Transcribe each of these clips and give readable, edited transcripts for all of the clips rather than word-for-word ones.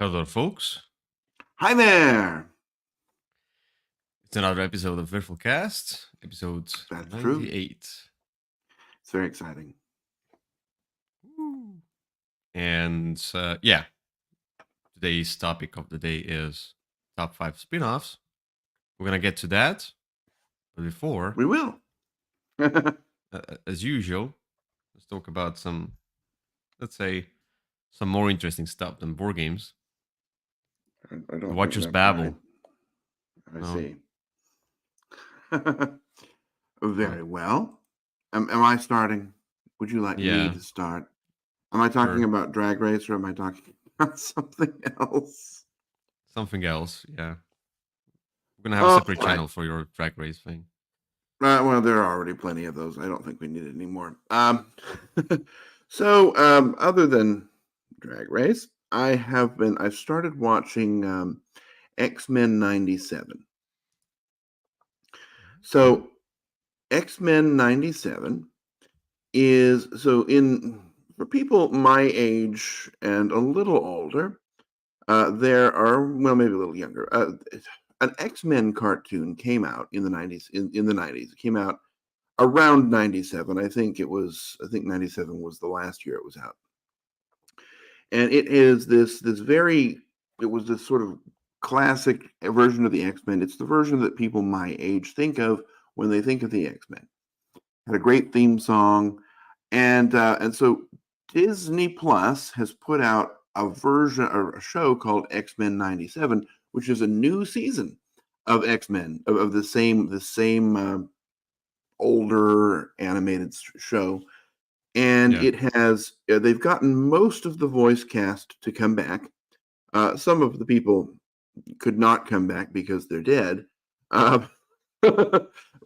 Hello, folks. Hi there. It's another episode of Würfel episode That's true. 98. It's very exciting. Woo. And yeah, today's topic of the day is top 5 spin offs. We're going to get to that. But before, We will. as usual, let's talk about some, let's say, some more interesting stuff than board games. I don't Watch think us that's babble. right. I No? see. Very well. Am I starting? Would you like me Yeah, to start? Am I talking sure. about Drag Race or am I talking about something else? Something else. Yeah. We're going to have a separate channel for your drag race thing. Well, there are already plenty of those. I don't think we need it anymore. So, other than Drag Race, I've started watching X-Men 97. So X-Men 97 is for people my age and a little older, there are, well, maybe a little younger. An X-Men cartoon came out in the 90s. In the 90s, it came out around 97. I think 97 was the last year it was out. And it is it was this sort of classic version of the X-Men. It's the version that people my age think of when they think of the X-Men. Had a great theme song, and so Disney Plus has put out a version or a show called X-Men 97, which is a new season of X-Men of the same older animated show, and Yeah. it has they've gotten most of the voice cast to come back. Some of the people could not come back because they're dead, uh,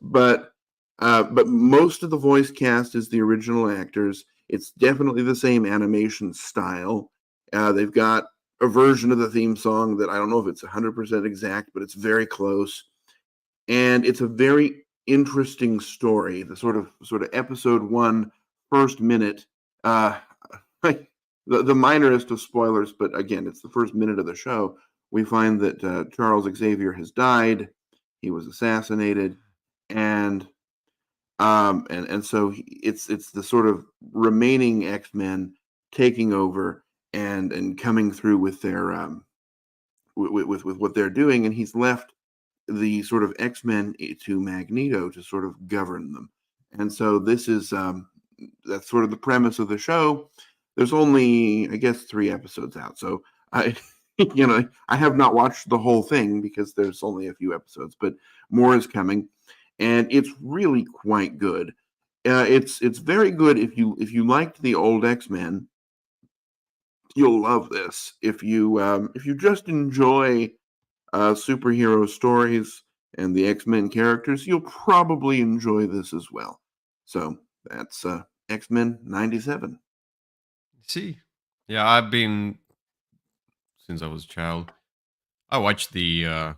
but most of the voice cast is the original actors. It's definitely the same animation style. They've got a version of the theme song that I don't know if it's 100% exact, but it's very close, and it's a very interesting story. The sort of episode one, first minute. The minorest of spoilers, but again, it's the first minute of the show. We find that Charles Xavier has died. He was assassinated, and so it's the sort of remaining X-Men taking over and coming through with their with what they're doing, and he's left the sort of X-Men to Magneto to sort of govern them. And so this is that's sort of the premise of the show. There's only, I guess, 3 episodes out, so I I have not watched the whole thing because there's only a few episodes, but more is coming, and it's really quite good. It's very good if you liked the old X-Men, you'll love this. If you just enjoy superhero stories and the X-Men characters, you'll probably enjoy this as well. So that's X-Men 97. See? Yeah, I've been, since I was a child, I watched the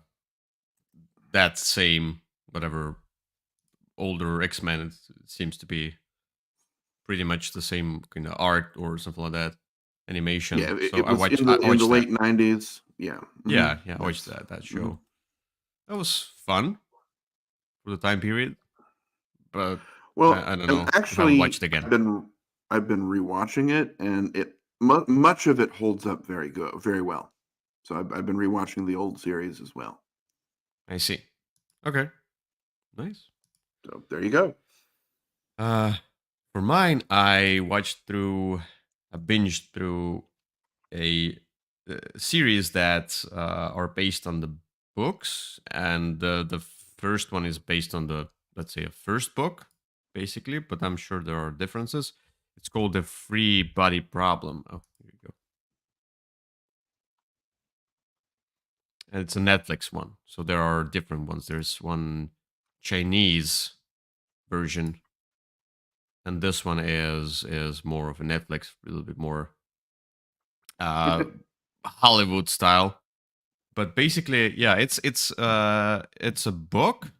that same whatever older X-Men. It seems to be pretty much the same kind of art or something like that, animation. Yeah, So it was I in the watched that. late 90s. Yeah. Yeah, I watched That's that mhm. show. That was fun for the time period, but Well, I don't and know if I would watch actually it again. I've been rewatching it, and much of it holds up very well. So I've been rewatching the old series as well. I see. Okay, nice. So there you go. Uh, for mine, I binged through a series that are based on the books, and the first one is based on the, let's say, a first book, basically. But I'm sure there are differences. It's called the Free Body Problem. Oh, here you go. And it's a Netflix one, so there are different ones. There's one Chinese version, and this one is more of a Netflix, a little bit more uh Hollywood style. But basically, yeah, it's a book,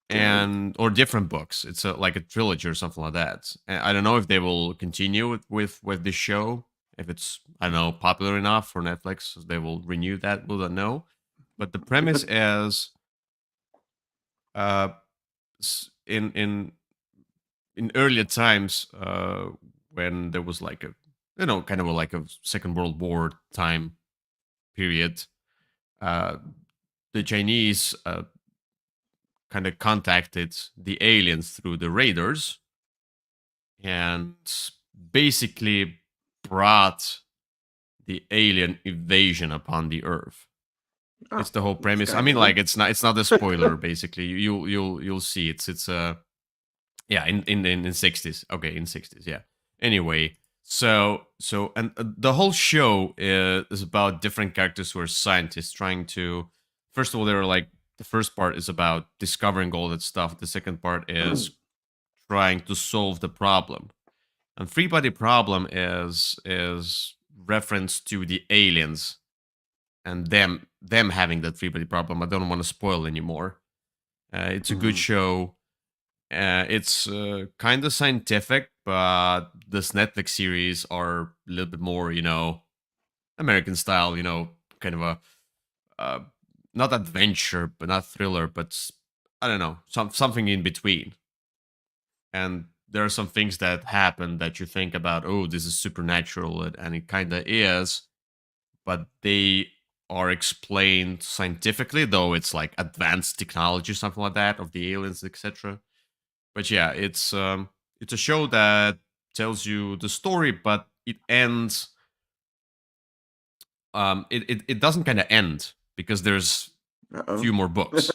Okay. and or different books. It's like a trilogy or something like that. And I don't know if they will continue with the show If it's, I don't know, popular enough for Netflix, they will renew that. We'll not know. But the premise is, uh, in earlier times, when there was like a, kind of like a Second World War time period, uh, the Chinese kind of contacted the aliens through the raiders and basically brought the alien invasion upon the Earth. Oh, It's the whole that's premise. I kind mean, of like them. it's not a spoiler. Basically, you'll see it's yeah, in 60s. Okay, in 60s. Yeah. Anyway, and the whole show is about different characters who are scientists trying to. First of all, they're like, the first part is about discovering all that stuff. The second part is trying to solve the problem. And three body problem is reference to the aliens and them having that three body problem. I don't want to spoil anymore. It's a good Mhm. show. It's kind of scientific, but this Netflix series are a little bit more, American style. Kind of a uh, not adventure, but not thriller, but I don't know, something in between. And there are some things that happen that you think about, oh, this is supernatural, and it kind of is, but they are explained scientifically, though it's like advanced technology, something like that, of the aliens, etc. But yeah, it's a show that tells you the story, but it ends. It doesn't kind of end because there's Uh-oh. few more books.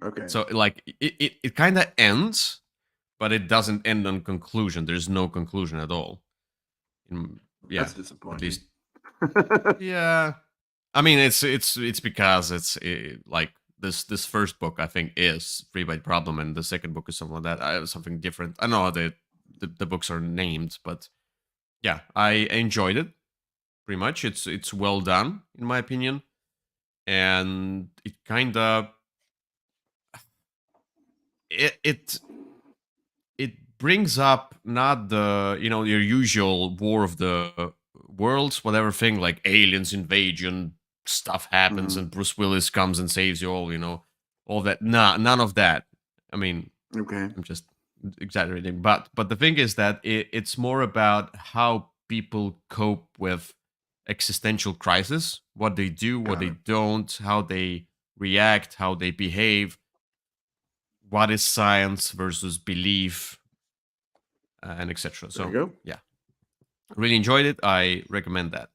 Okay. So like it kind of ends, but it doesn't end on conclusion. There's no conclusion at all. Mm, yeah, That's at disappointing. least. Yeah, I mean, it's because like this first book, I think, is Free by Problem, and the second book is something like that. Something different. I don't know how the books are named, but yeah, I enjoyed it pretty much. It's well done in my opinion, and it kind of it it brings up not the your usual war of the worlds whatever thing, like aliens invasion stuff happens Mhm. and Bruce Willis comes and saves you all, all that. Nah, none of that. I mean, Okay. I'm just exaggerating, but the thing is that it's more about how people cope with existential crisis, what they do, what Got they it. don't, how they react, how they behave, what is science versus belief, and etc. There you So go. yeah, really enjoyed it. I recommend that.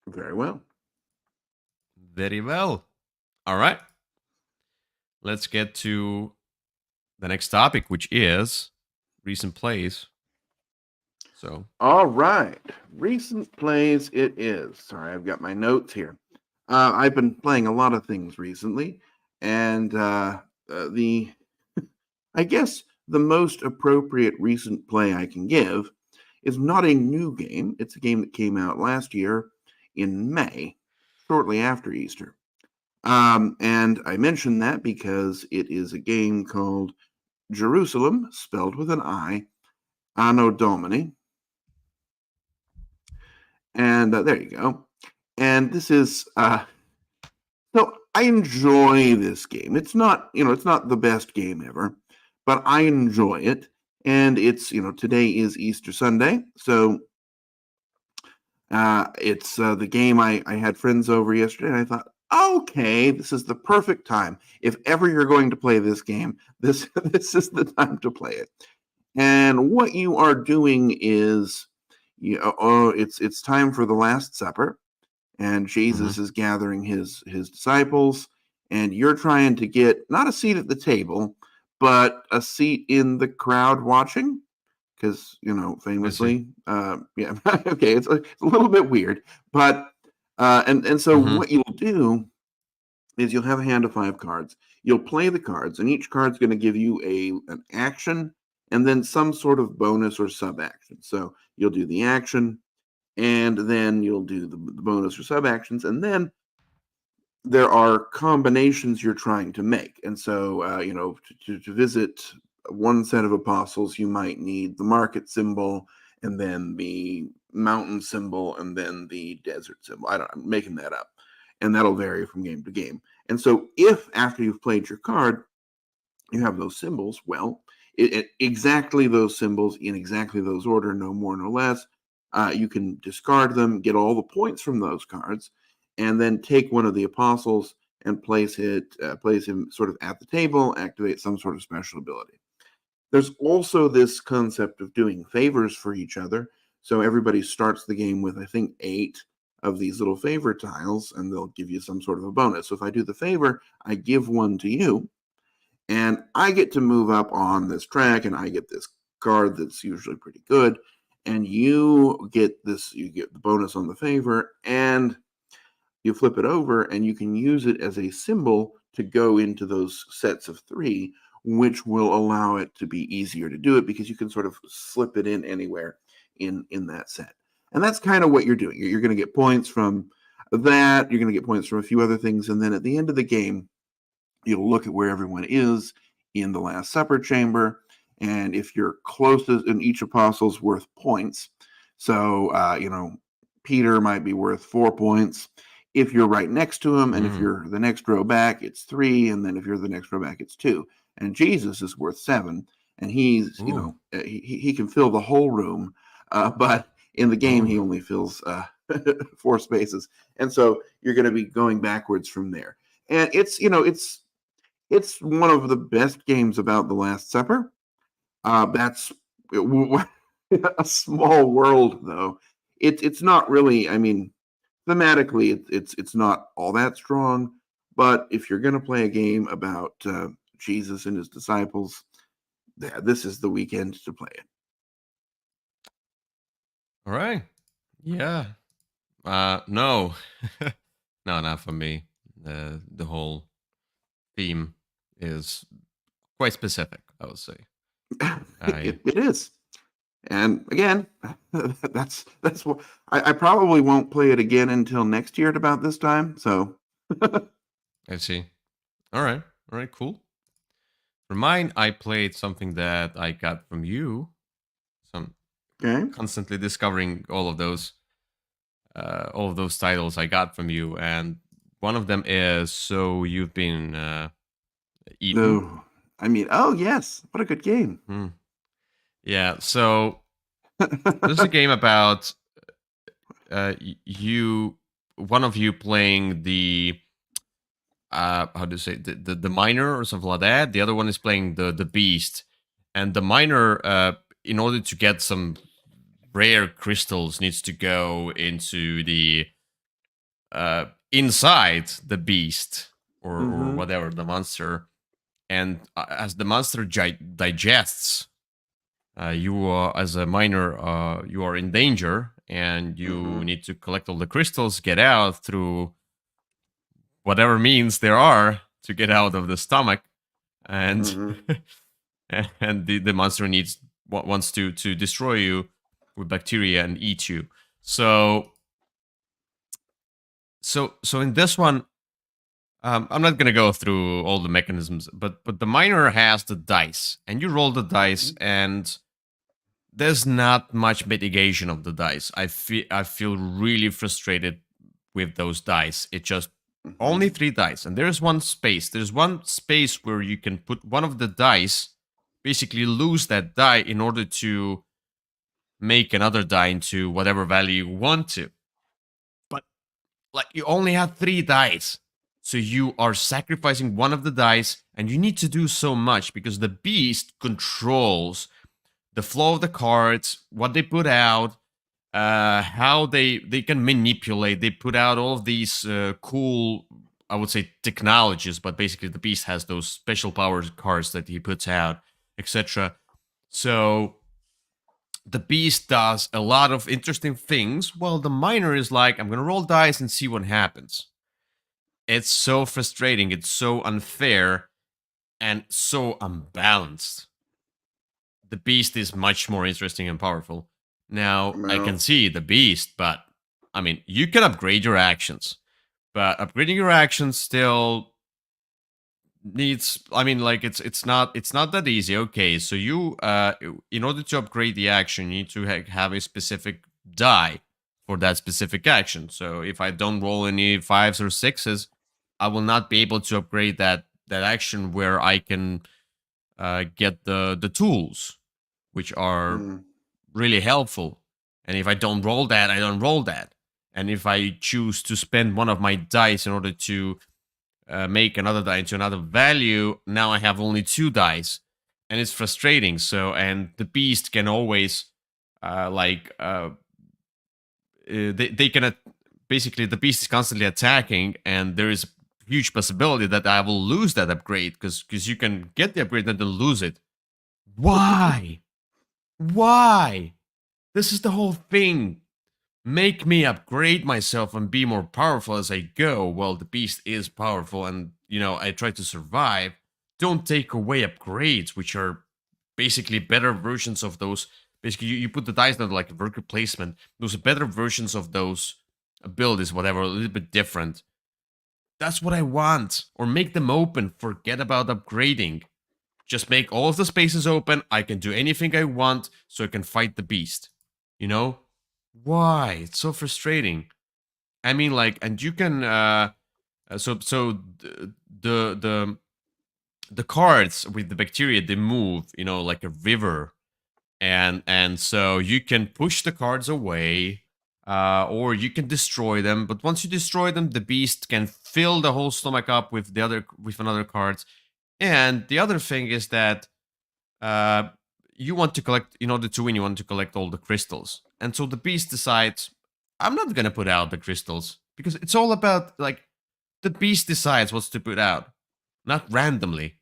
Very well. Very well. All right, let's get to the next topic, which is recent plays. So All right. Recent plays it is. Sorry, I've got my notes here. I've been playing a lot of things recently, and the I guess the most appropriate recent play I can give is not a new game. It's a game that came out last year in May, shortly after Easter. And I mention that because it is a game called Jerusalem, spelled with an I, Anno Domini. And there you go. And this is so I enjoy this game. It's not, it's not the best game ever, but I enjoy it. And it's, today is Easter Sunday, so it's the game. I had friends over yesterday, and I thought, okay, this is the perfect time. If ever you're going to play this game, this this is the time to play it. And what you are doing is, it's time for the Last Supper, and mhm. Jesus is gathering his disciples, and you're trying to get not a seat at the table, but a seat in the crowd watching. Because I see. famously, yeah, okay, it's a little bit weird, but and so Mhm. what you'll do is you'll have a hand of 5 cards. You'll play the cards, and each card's going to give you an action and then some sort of bonus or sub action. So you'll do the action, and then you'll do the bonus or sub actions, and then there are combinations you're trying to make. And so, to visit one set of apostles, you might need the market symbol, and then the mountain symbol, and then the desert symbol. I'm making that up. And that'll vary from game to game. And so if after you've played your card, you have those symbols, well, exactly those symbols in exactly those order, no more, no less. You can discard them, get all the points from those cards, and then take one of the apostles and place him sort of at the table, activate some sort of special ability. There's also this concept of doing favors for each other. So everybody starts the game with, I think, 8 of these little favor tiles, and they'll give you some sort of a bonus. So if I do the favor, I give one to you, and I get to move up on this track, and I get this card that's usually pretty good. And you get the bonus on the favor, and you flip it over, and you can use it as a symbol to go into those sets of 3, which will allow it to be easier to do it because you can sort of slip it in anywhere in that set. And that's kind of what you're doing. You're going to get points from that. You're going to get points from a few other things. And then at the end of the game, you'll look at where everyone is in the Last Supper chamber. And if you're closest, and each apostle's worth points. So, Peter might be worth 4 points. If you're right next to him, and if you're the next row back, it's 3. And then if you're the next row back, it's 2. And Jesus is worth 7. And he's, he can fill the whole room. But in the game, he only fills 4 spaces. And so you're going to be going backwards from there. And it's one of the best games about the Last Supper. That's a small world, though. It's not really. I mean, thematically, it's not all that strong. But if you're going to play a game about Jesus and his disciples, this is the weekend to play it. All right. Yeah. No. No, not for me. The whole theme is quite specific, I would say. It is. And again, that's what I probably won't play it again until next year at about this time. So I see. All right. Cool. For mine, I played something that I got from you. Some constantly discovering all of those titles I got from you, and one of them is So You've Been Eaten. Oh yes, what a good game. Yeah, so this is a game about one of you playing the how do you say the miner or something like that. The other one is playing the beast, and the miner, in order to get some rare crystals, needs to go into the inside the beast or whatever, the monster, and as the monster digests, you as a miner, you are in danger, and you need to collect all the crystals, get out through whatever means there are to get out of the stomach, and and the monster wants to destroy you with bacteria and eat you. So in this one, I'm not gonna go through all the mechanisms, but the miner has the dice, and you roll the dice, and there's not much mitigation of the dice. I feel really frustrated with those dice. It just only 3 dice, and there's one space. There's one space where you can put one of the dice, basically lose that die in order to make another die into whatever value you want to. But like, you only have 3 dice, so you are sacrificing one of the dice, and you need to do so much because the beast controls the flow of the cards, what they put out, how they can manipulate. They put out all of these cool, I would say, technologies, but basically the beast has those special power cards that he puts out, etc. So the beast does a lot of interesting things, while the miner is like, I'm gonna roll dice and see what happens. It's so frustrating, it's so unfair, and so unbalanced. The beast is much more interesting and powerful. Now, I can see the beast, but I mean, you can upgrade your actions, but upgrading your actions still needs, I mean, like it's not that easy. Okay, so you in order to upgrade the action, you need to have a specific die for that specific action. So if I don't roll any 5s or 6s, I will not be able to upgrade that action where I can get the tools, which are Mm. really helpful. And if I don't roll that, I don't roll that. And if I choose to spend one of my dice in order to make another die into another value, now I have only 2 dice, and it's frustrating. So, and the beast can always, like, they can basically the beast is constantly attacking, and there is a huge possibility that I will lose that upgrade because you can get the upgrade and then lose it. Why? Why? This is the whole thing. Make me upgrade myself and be more powerful as I go. Well, the beast is powerful, and I try to survive. Don't take away upgrades, which are basically better versions of those. Basically, you put the dice down like worker placement. Those are better versions of those abilities, whatever, a little bit different. That's what I want. Or make them open. Forget about upgrading. Just make all of the spaces open. I can do anything I want, so I can fight the beast. Why? It's so frustrating. I mean, like, and you can the cards with the bacteria, they move, like a river, and so you can push the cards away, or you can destroy them. But once you destroy them, the beast can fill the whole stomach up with another cards. And the other thing is that you want to collect, in order to win, you want to collect all the crystals. And so the beast decides, I'm not going to put out the crystals, because it's all about, like, the beast decides what's to put out, not randomly.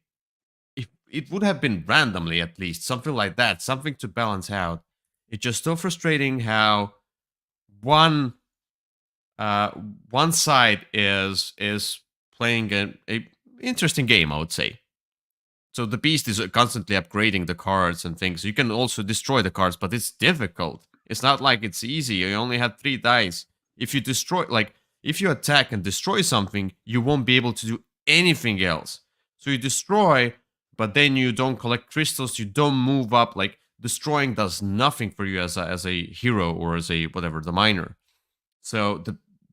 If it would have been randomly, at least, something like that, something to balance out. It's just so frustrating how one one side is playing a interesting game, I would say. So the beast is constantly upgrading the cards and things. You can also destroy the cards, but it's difficult. It's not like it's easy. You only had 3 dice. If you destroy, like, if you attack and destroy something, you won't be able to do anything else. So you destroy, but then you don't collect crystals. You don't move up. Like, destroying does nothing for you as a hero or as a whatever, the miner. So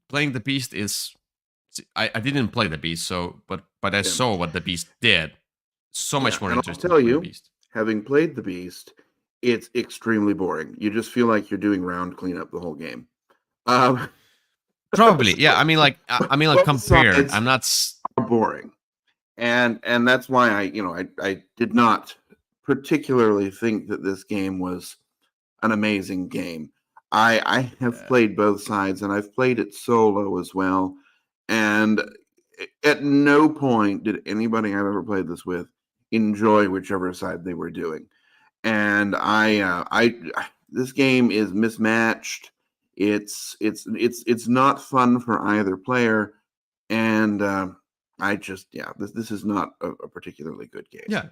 playing the beast is. I didn't play the beast, so but I Yeah. saw what the beast did. So much more And I'll interesting tell to play the you, beast. having played the beast, it's extremely boring. You just feel like you're doing round cleanup the whole game. Um, Probably, yeah. I mean, like, both compared. sides I'm not. are boring, and that's why I did not particularly think that this game was an amazing game. I have played both sides, and I've played it solo as well, and at no point did anybody I've ever played this with enjoy whichever side they were doing. And I this game is mismatched. It's not fun for either player, and I just this is not a particularly good game. Yeah,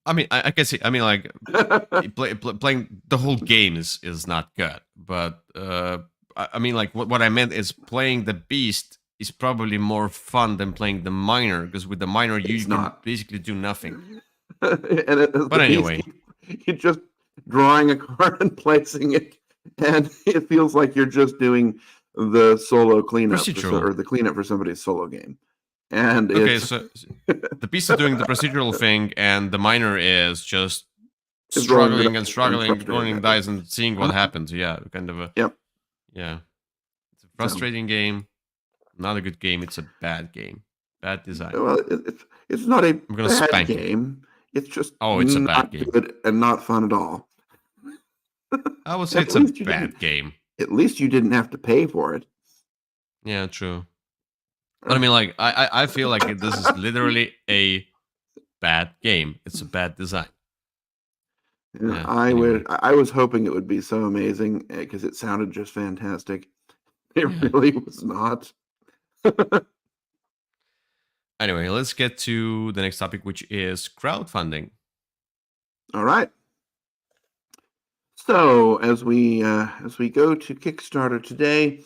I mean, I can see. I mean, like, playing the whole game is not good. But I mean, like, what I meant is playing the beast is probably more fun than playing the miner, because with the miner you It's can not. basically do nothing. And But the beast, anyway, you're just drawing a card and placing it, and it feels like you're just doing the solo cleanup procedural. or the cleanup for somebody's solo game. And Okay, it's so the beast is doing the procedural thing, and the miner is just it's rolling the struggling and dice and struggling, frustrated rolling at it. dice and seeing what happens. Yeah, kind of a. Yep. Yeah, it's a So, frustrating game. Not a good game. It's a bad game. Bad design. well, it's not a I'm gonna bad spank you. game. It's just Oh, it's a bad not game. good and not fun at all. I would say At it's a least you bad didn't. game. At least you didn't have to pay for it. Yeah, true. But I mean, like, I feel like this is literally a bad game. It's a bad design. Yeah. Anyway. I was hoping it would be so amazing because it sounded just fantastic. It Yeah. really was not. Anyway, let's get to the next topic, which is crowdfunding. All right. So as we go to Kickstarter today,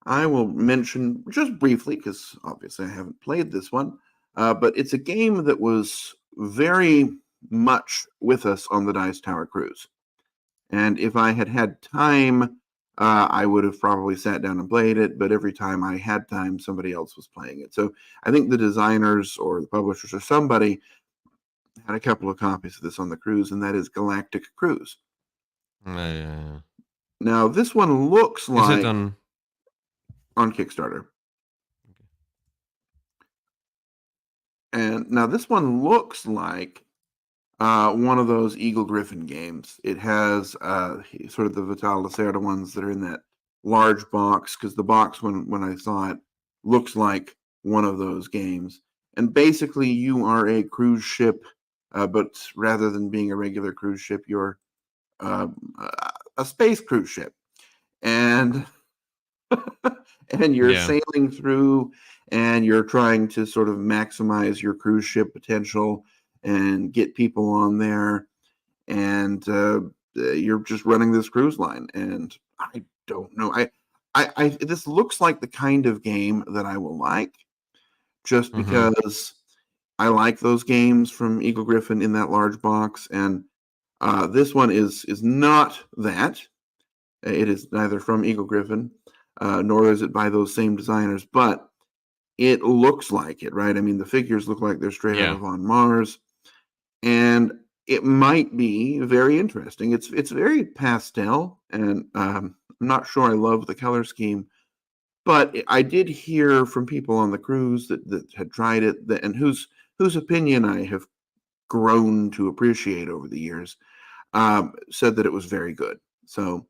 I will mention just briefly, because obviously I haven't played this one, but it's a game that was very much with us on the Dice Tower cruise. And if I had had time, I would have probably sat down and played it. But every time I had time, somebody else was playing it. So I think the designers or the publishers or somebody had a couple of copies of this on the cruise, and that is Galactic Cruise. Yeah. Now, this one looks Is like it on Kickstarter. And now this one looks like one of those Eagle Griffin games. It has sort of the Vital Lacerda ones that are in that large box, because the box, when I saw it, looks like one of those games. And basically, you are a cruise ship, but rather than being a regular cruise ship, you're a space cruise ship. And and you're Yeah. sailing through, and you're trying to sort of maximize your cruise ship potential and get people on there, and you're just running this cruise line. And I don't know, I this looks like the kind of game that I will like, just Mm-hmm. because I like those games from Eagle Griffin in that large box. And this one is not that. It is neither from Eagle Griffin, nor is it by those same designers, but it looks like it, right? I mean, the figures look like they're straight out Yeah. of On Mars, and it might be very interesting. It's very pastel, and I'm not sure I love the color scheme, but I did hear from people on the cruise that had tried it, and whose opinion I have grown to appreciate over the years, said that it was very good. So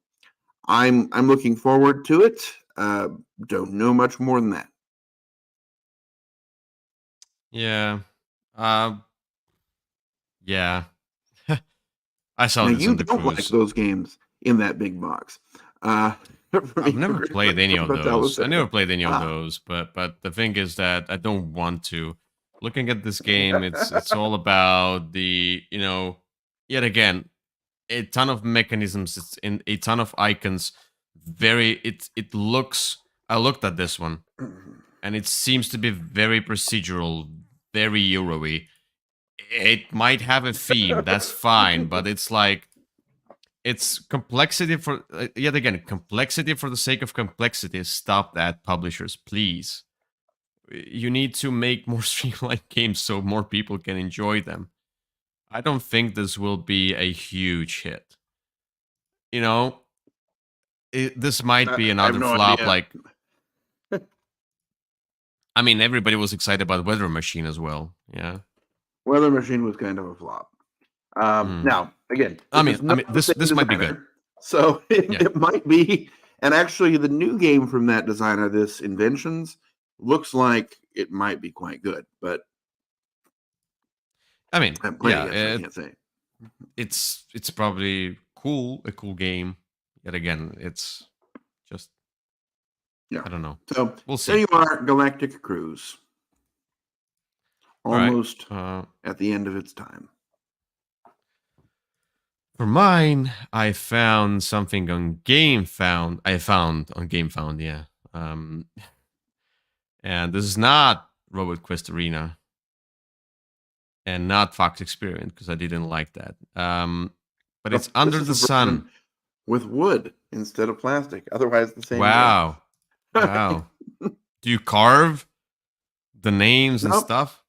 I'm looking forward to it. Don't know much more than that. Yeah. Yeah. I saw Now this you on the don't like cruise. those games in that big box. From I've Eagle never played Griffin, any from of Battle those. I never Center. played any of Ah, those, but the thing is that I don't want to. Looking at this game, it's all about the, yet again, a ton of mechanisms, it's in a ton of icons. It looks, I looked at this one and it seems to be very procedural, very Euro-y. It might have a theme, that's fine, but it's like it's complexity for yet again complexity for the sake of complexity. Stop that, publishers, please. You need to make more streamlined games so more people can enjoy them. I don't think this will be a huge hit. You know, this might be I have another no flop. idea. Like, I mean, everybody was excited about Weather Machine as well. Yeah. Weather Machine was kind of a flop. Mm. Now, again, I this mean, is I not mean, the this same this might be good. designer, so Yeah. it might be. And actually, the new game from that designer, this Inventions, looks like it might be quite good. But I mean, I haven't played it yeah. yet, so I can't say. It's probably cool, a cool game. Yet again, it's just Yeah. I don't know. So We'll there see. you are, Galactic Cruise, All right. almost at the end of its time. For mine, I found something on GameFound. I found on GameFound, yeah. And this is not Robot Quest Arena and not Fox Experiment because I didn't like that. But Oh, it's this Under is the a Sun. version with wood instead of plastic. Otherwise, the same game. Wow, wow. Do you carve the names and Nope, stuff?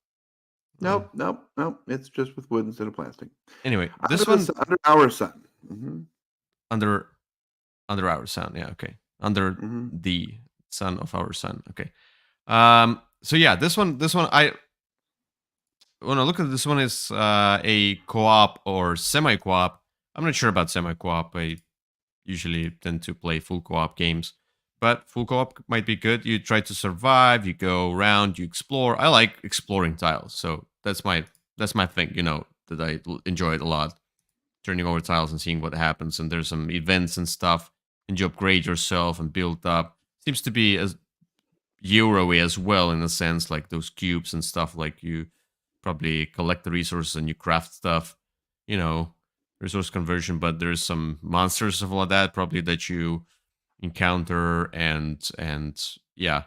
nope, nope, nope. It's just with wood instead of plastic. Anyway, Under this the one under our sun. Mm-hmm. under our sun. Yeah, okay. Under Mm-hmm. the sun of our sun. Okay. So yeah, this one I when I look at this one is a co-op or semi-co-op. I'm not sure about semi-co-op. I usually tend to play full co-op games, but full co-op might be good. You try to survive, you go around, you explore. I like exploring tiles, so that's my thing. That I enjoy it a lot. Turning over tiles and seeing what happens, and there's some events and stuff, and you upgrade yourself and build up. Seems to be as Euro-y as well in a sense, like those cubes and stuff. Like you probably collect the resources and you craft stuff, you know, resource conversion. But there's some monsters of all of that probably that you encounter, and yeah.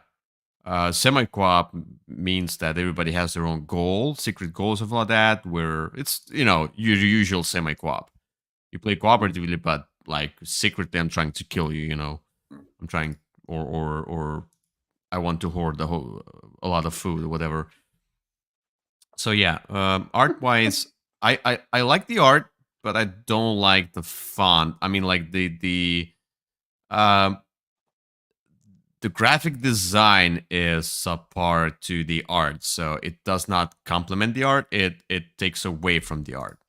Semi-co-op means that everybody has their own goal, secret goals of all that, where it's, your usual semi-co-op. You play cooperatively, but like secretly I'm trying to kill you, I'm trying, or I want to hoard a lot of food or whatever. So yeah, art-wise, I like the art, but I don't like the font. I mean, like um the graphic design is subpar to the art, so it does not complement the art. It takes away from the art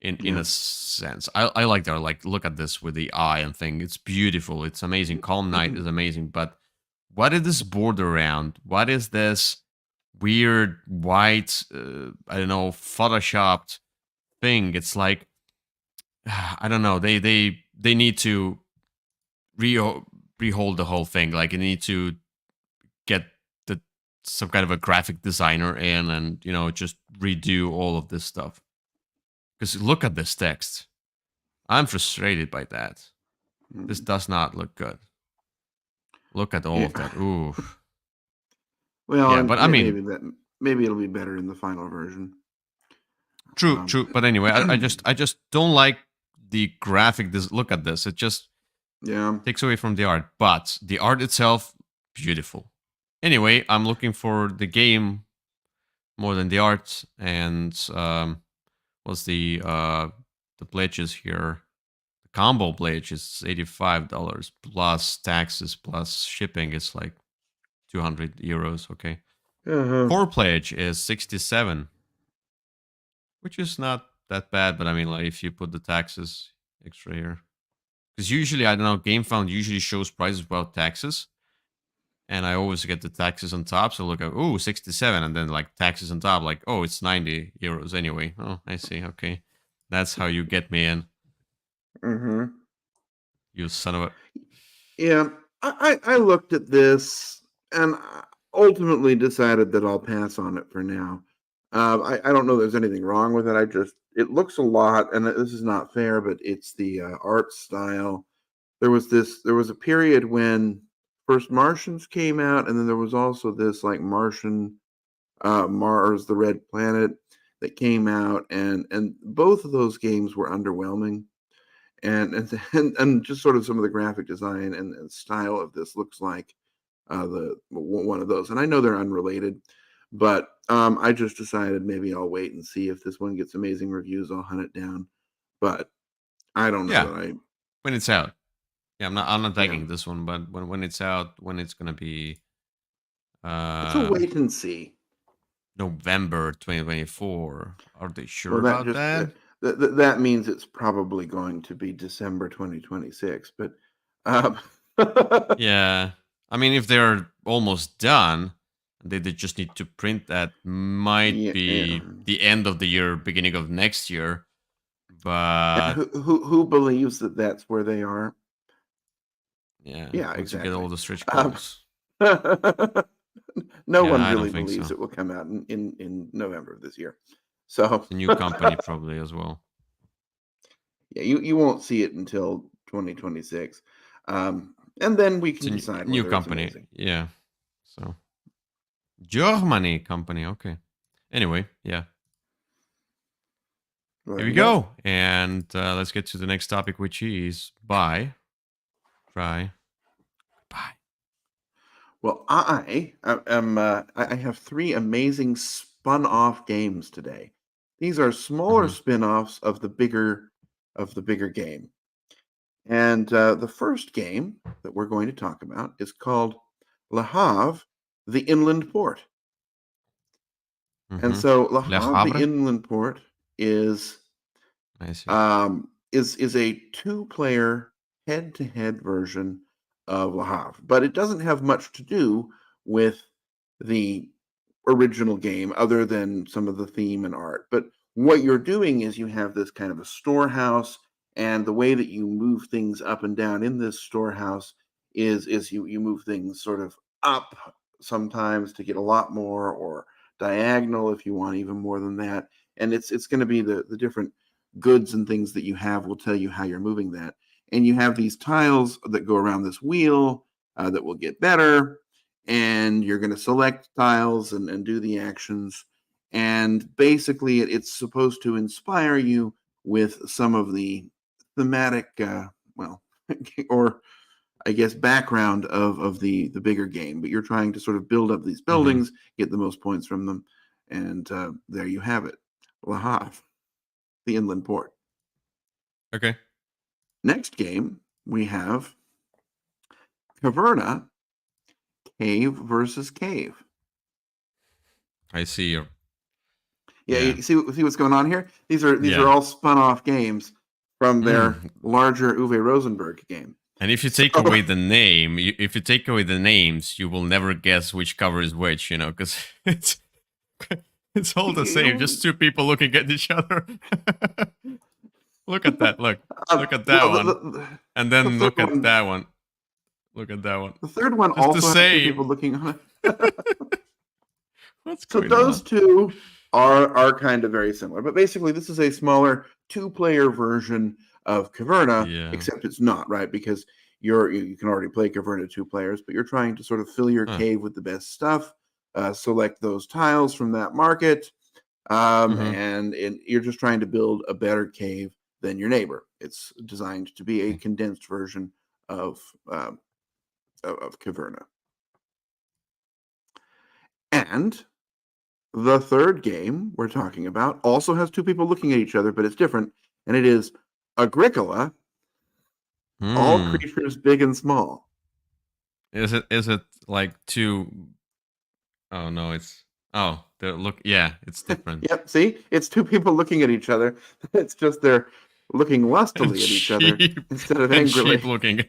in Yeah. a sense. I like that. Like, look at this with the eye and thing. It's beautiful. It's amazing. Calm Night is amazing. But what is this border around? What is this weird white? I don't know, photoshopped thing. It's like I don't know. They need to re rehold the whole thing. Like, you need to get the some kind of a graphic designer in and just redo all of this stuff. Because look at this text. I'm frustrated by that. This does not look good. Look at all Yeah. of that. Ooh. Well, Yeah, and but I mean, maybe it'll be better in the final version. true, Um, true. But anyway, I just don't like the graphic. This look at this. It just yeah. takes away from the art. But the art itself, beautiful. Anyway, I'm looking for the game more than the art. And what's the pledges here? The combo pledge is $85 plus taxes plus shipping. It's like 200 euros. Okay. Uh-huh. Core pledge is 67, which is not that bad. But I mean, like, if you put the taxes extra here, because usually, I don't know, GameFound usually shows prices without taxes, and I always get the taxes on top. So look at, oh, 67, and then like taxes on top, like, oh, it's 90 euros anyway. Oh, I see. Okay, that's how you get me in, Mm-hmm. you son of a. Yeah. I looked at this and I ultimately decided that I'll pass on it for now. I don't know there's anything wrong with it. It looks a lot, and this is not fair, but it's the art style. There was a period when first Martians came out, and then there was also this like Martian Mars, the Red Planet that came out, and both of those games were underwhelming. And just sort of some of the graphic design and style of this looks like the one of those. And I know they're unrelated, but I just decided maybe I'll wait and see if this one gets amazing reviews. I'll hunt it down, but I don't know Yeah, that I. when it's out. Yeah, I'm not Yeah, tagging this one, but when it's out, when it's gonna be it's a uh wait and see. November 2024. Are they sure Well, that about just that? that means it's probably going to be December 2026. But um, Yeah. I mean, if they're almost done, they just need to print that, might yeah, yeah. be the end of the year, beginning of next year. And But who believes that that's where they are? yeah, Yeah, once you get all exactly. the stretch Um, goals. no Yeah, one I don't really think believes so. it will come out in November of this year. So It's a new company probably as well. yeah, you won't see it until 2026. And then we It's a can decide new whether it's company. amazing. Yeah. So Germany company. Okay. Anyway, yeah. Well, Here there we you go. go. And let's get to the next topic, which is buy, try, buy. Well, I have three amazing spun-off games today. These are smaller Mm-hmm. spin-offs of the bigger game. And the first game that we're going to talk about is called Le Havre, the Inland Port. And Mm-hmm. so Le Le Havre, the Havre. Inland Port, I see. is a two-player head-to-head version of Le Havre, but it doesn't have much to do with the original game other than some of the theme and art. But what you're doing is you have this kind of a storehouse, and the way that you move things up and down in this storehouse is you move things sort of up sometimes to get a lot more, or diagonal if you want even more than that. And it's going to be the different goods and things that you have will tell you how you're moving that. And you have these tiles that go around this wheel that will get better. and you're going to select tiles and do the actions. And basically, it's supposed to inspire you with some of the thematic, well, or I guess background of the bigger game. But you're trying to sort of build up these buildings, get the most points from them, and there you have it, Le Havre, the inland port. Okay. Next game we have Caverna, Cave versus Cave. I see you. Yeah, you see what's going on here? These are all spun off games from their larger Uwe Rosenberg game. And if you take away the name, if you take away the names, you will never guess which cover is which, you know, because it's all the same. Just two people looking at each other. Look at that. Look at that one. And then look at that one. Look at that one. The third one just also has two people looking on it. What's going on? So those two are kind of very similar. But basically, this is a smaller two-player version of Caverna, except it's not, right? Because you can already play Caverna 2 players, but you're trying to sort of fill your cave with the best stuff, select those tiles from that market, and you're just trying to build a better cave than your neighbor. It's designed to be a condensed version of Caverna. And the third game we're talking about also has two people looking at each other, but it's different, and it is Agricola, all creatures big and small. Is it like two? Oh no, it's it's different. Yep, see, it's two people looking at each other. It's just they're looking lustily at each other instead of angrily. Sheep looking.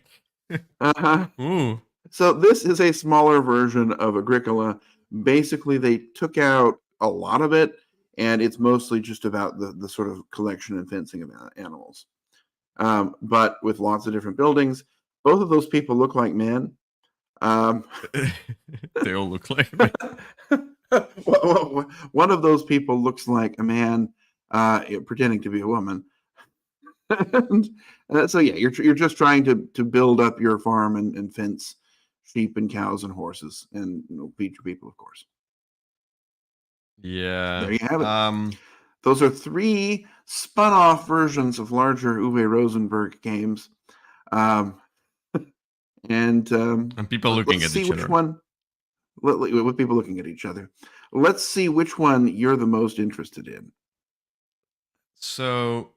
Ooh. So this is a smaller version of Agricola. Basically, they took out a lot of it, and it's mostly just about the sort of collection and fencing of animals. But with lots of different buildings. Both of those people look like men. They all look like men. One of those people looks like a man pretending to be a woman. So yeah, you're just trying to build up your farm and fence sheep and cows and horses and feed your people, of course. Yeah. There you have it. Those are three spun-off versions of larger Uwe Rosenberg games. And people looking at each other. With people looking at each other. Let's see which one you're the most interested in. So,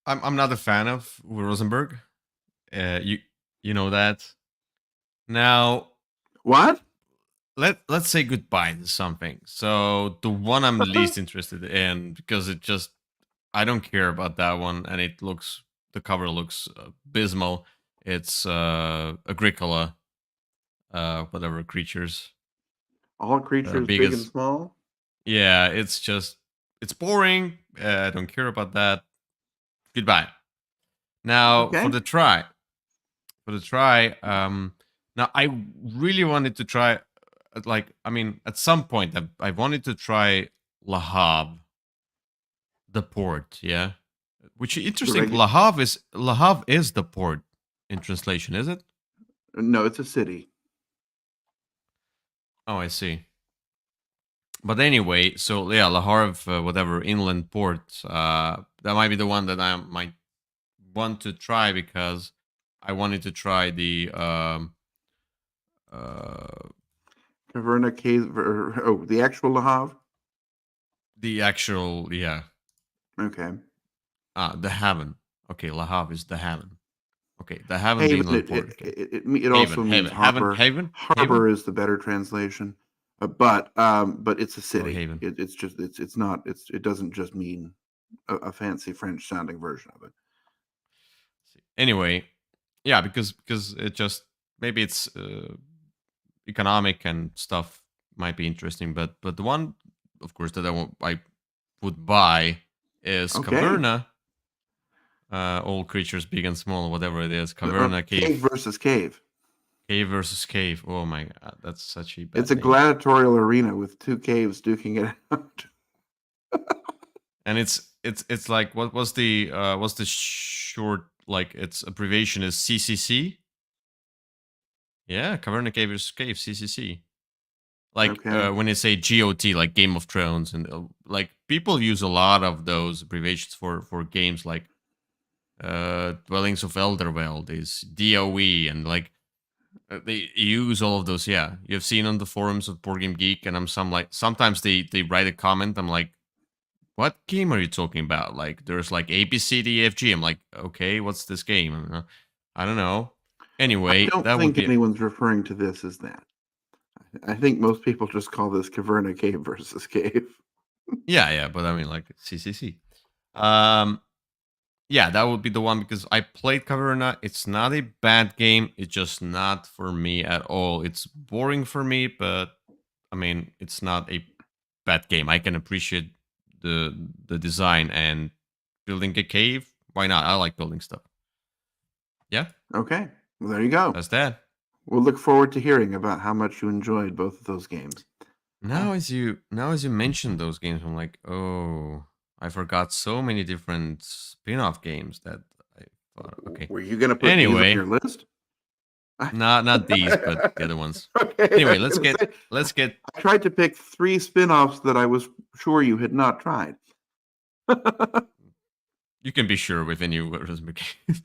I'm not a fan of Uwe Rosenberg. You know that. Now, what? Let's say goodbye to something. So the one I'm least interested in, because I don't care about that one, and the cover looks abysmal. It's Agricola, whatever creatures. All creatures big and small. Yeah, it's boring. I don't care about that. Goodbye. Now for the try. Now I really wanted to try. At some point, I wanted to try Le Havre, the port, yeah. Which is interesting. Le Havre is the port in translation, is it? No, it's a city. Oh, I see. But anyway, so yeah, Le Havre, whatever, inland port. That might be the one that I might want to try because I wanted to try the Caverna Cave, the actual Le Havre? The actual, yeah. Okay. The Haven. Okay, Le Havre is the Haven. Okay, the Haven. It also means harbor. Haven. Harbor is the better translation, but it's a city. Haven. It doesn't just mean a fancy French sounding version of it. Anyway, yeah, because it just maybe it's economic and stuff might be interesting, but the one, of course, that I would buy is Caverna. All creatures, big and small, whatever it is. Caverna Cave versus Cave. Cave versus Cave. Oh my god, that's such a bad It's a gladiatorial arena with two caves duking it out. And it's like what's the short, like its abbreviation is CCC? Yeah, Caverna Cave versus Cave, CCC. Like Okay. when they say GOT, like Game of Thrones, and like people use a lot of those abbreviations for games like Dwellings of Elderveld, is DOE, and like they use all of those. Yeah, you've seen on the forums of Board Game Geek, and sometimes they write a comment. I'm like, what game are you talking about? Like there's like A B C D F G. I'm like, okay, what's this game? I don't know. I Anyway, don't that would think be anyone's referring to this as that. I think most people just call this Caverna Cave versus Cave. yeah, but I mean like CCC. Um, yeah, that would be the one because I played Caverna. It's not a bad game. It's just not for me at all. It's boring for me, but I mean, it's not a bad game. I can appreciate the design and building a cave. Why not? I like building stuff. Yeah, Okay. Well, there you go. that's that. We'll look forward to hearing about how much you enjoyed both of those games. Now as you mentioned those games, I'm like, oh, I forgot so many different spin-off games that I thought. Okay. Were you going to put these on Anyway, your list? not these, but the other ones. Okay. Anyway, let's get. I tried to pick 3 spin-offs that I was sure you had not tried. You can be sure with any Rosenberg game.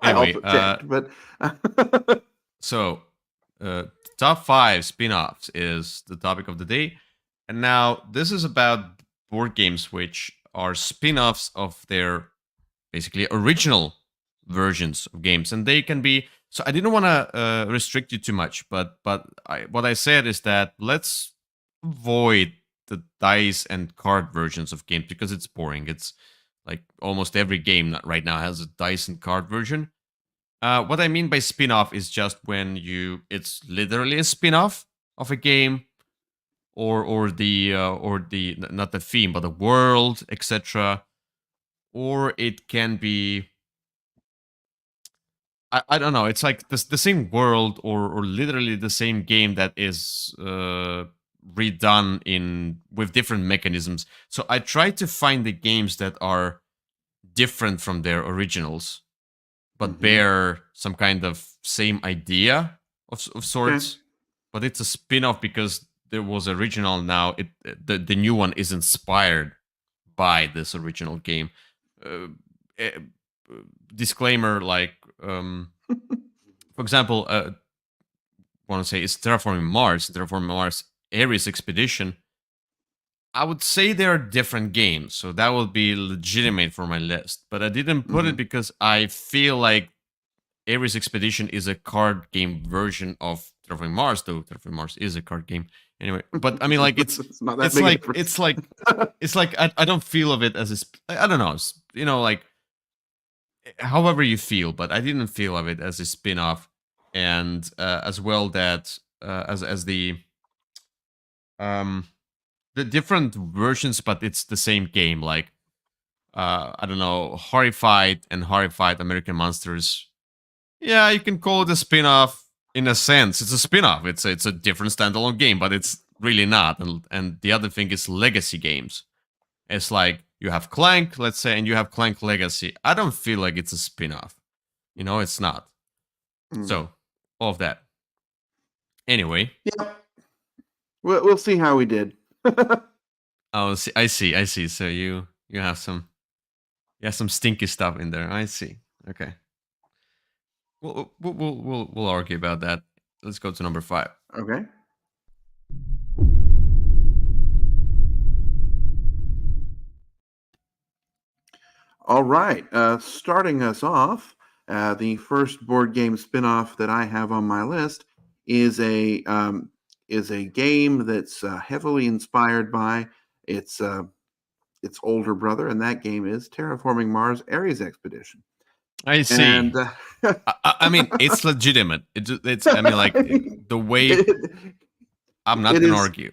I Anyway, also checked, but so top 5 spin-offs is the topic of the day, and now this is about board games which are spin-offs of their basically original versions of games, and they can be. So I didn't want to restrict you too much, but what I said is that let's avoid the dice and card versions of games because it's boring. It's like almost every game right now has a dice and card version. What I mean by spin-off is just when it's literally a spin-off of a game, or the not the theme but the world, etc. Or it can be, I don't know. It's like the same world, or literally the same game that is redone in with different mechanisms. So I try to find the games that are different from their originals, but bear some kind of same idea of sorts. But it's a spin-off because there was original. Now the new one is inspired by this original game. Uh, eh, Disclaimer, like for example, want to say it's Terraforming Mars, Ares Expedition. I would say they are different games, so that would be legitimate for my list. But I didn't put it because I feel like Ares Expedition is a card game version of Terraforming Mars, though Terraforming Mars is a card game anyway. But I mean, like it's not that it's big like a difference. it's like I don't feel of it as I don't know, like however you feel, but I didn't feel of it as a spin-off, and as well that as the different versions, but it's the same game. Like I don't know, Horrified and Horrified American Monsters. Yeah, you can call it a spin-off in a sense. It's a spin-off. It's a different standalone game, but it's really not. And the other thing is legacy games. It's like you have Clank, let's say, and you have Clank Legacy. I don't feel like it's a spin-off. It's not. So, all of that. Anyway. Yeah. We'll see how we did. Oh, I see. So you have some stinky stuff in there. I see. Okay. We'll argue about that. Let's go to number 5. Okay. All right. Starting us off, the first board game spinoff that I have on my list is a game that's heavily inspired by its older brother, and that game is Terraforming Mars: Ares Expedition. I see. And I mean, it's legitimate. It's I mean, like the way. I'm not gonna argue.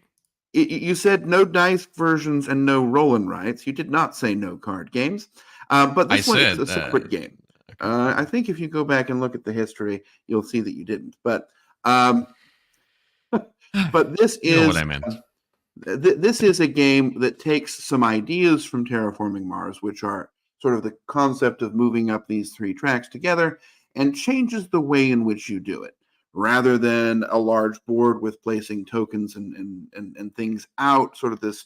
You said no dice versions and no roll and writes. You did not say no card games. But this one is a separate game. Okay. I think if you go back and look at the history, you'll see that you didn't. But this is you know what I meant. This is a game that takes some ideas from Terraforming Mars, which are sort of the concept of moving up these 3 tracks together, and changes the way in which you do it. rather than a large board with placing tokens and things out, sort of this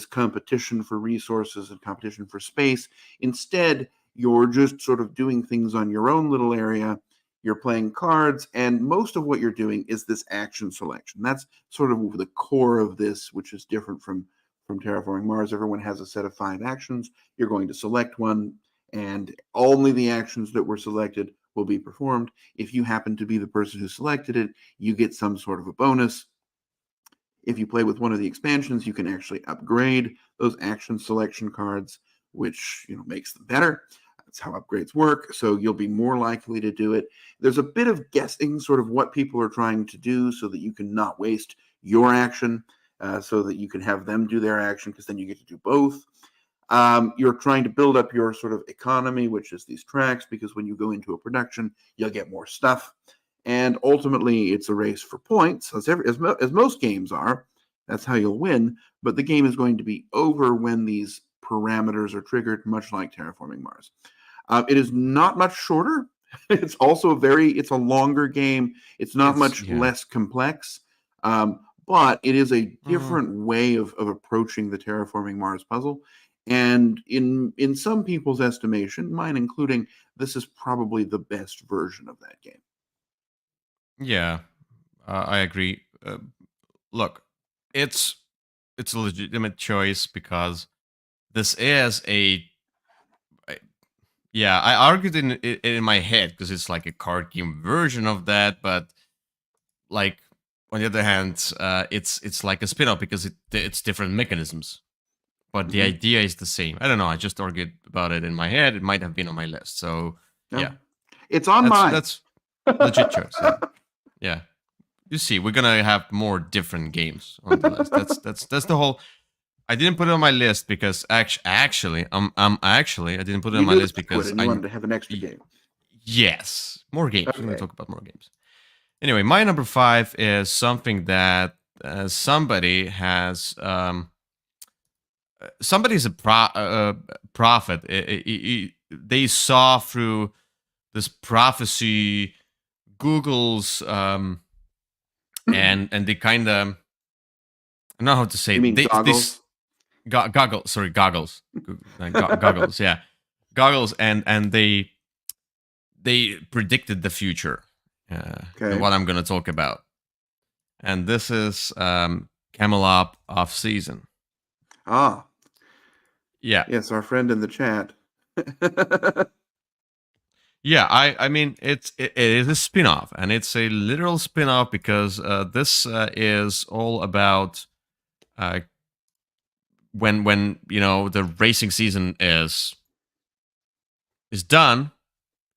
competition for resources and competition for space. Instead, you're just sort of doing things on your own little area. You're playing cards, and most of what you're doing is this action selection. That's sort of the core of this, which is different from Terraforming Mars. Everyone has a set of 5 actions. You're going to select one, and only the actions that were selected will be performed. If you happen to be the person who selected it, you get some sort of a bonus. If you play with one of the expansions, you can actually upgrade those action selection cards, which makes them better. That's how upgrades work. So you'll be more likely to do it. There's a bit of guessing, sort of what people are trying to do, so that you can not waste your action, so that you can have them do their action, because then you get to do both. You're trying to build up your sort of economy, which is these tracks, because when you go into a production, you'll get more stuff. And ultimately, it's a race for points, as most games are. That's how you'll win. But the game is going to be over when these parameters are triggered, much like Terraforming Mars. It is not much shorter. It's also it's a longer game. It's not much less complex. But it is a different way of approaching the Terraforming Mars puzzle. And in some people's estimation, mine including, this is probably the best version of that game. Yeah, I agree. Look, it's a legitimate choice because this is yeah, I argued in my head because it's like a card game version of that, but like on the other hand, it's like a spin-off because it's different mechanisms, but the idea is the same. I don't know. I just argued about it in my head. It might have been on my list, so yeah, it's on mine. That's legit choice. Yeah. You see, we're gonna have more different games on the list. That's the whole. I didn't put it on my list because actually, I didn't put it on my list because I wanted to have an extra game. Yes, more games. Okay. We're gonna talk about more games. Anyway, my number 5 is something that somebody has. Somebody's a prophet. They saw through this prophecy, Google's, and they kind of. I don't know how to say. You mean goggles? Goggles. Sorry, goggles. Goggles. Yeah, goggles, and they predicted the future. What I'm going to talk about, and this is Camelot off season. Ah. Yeah. Yes, our friend in the chat. Yeah, I mean it is a spin-off, and it's a literal spin-off because this is all about when the racing season is done.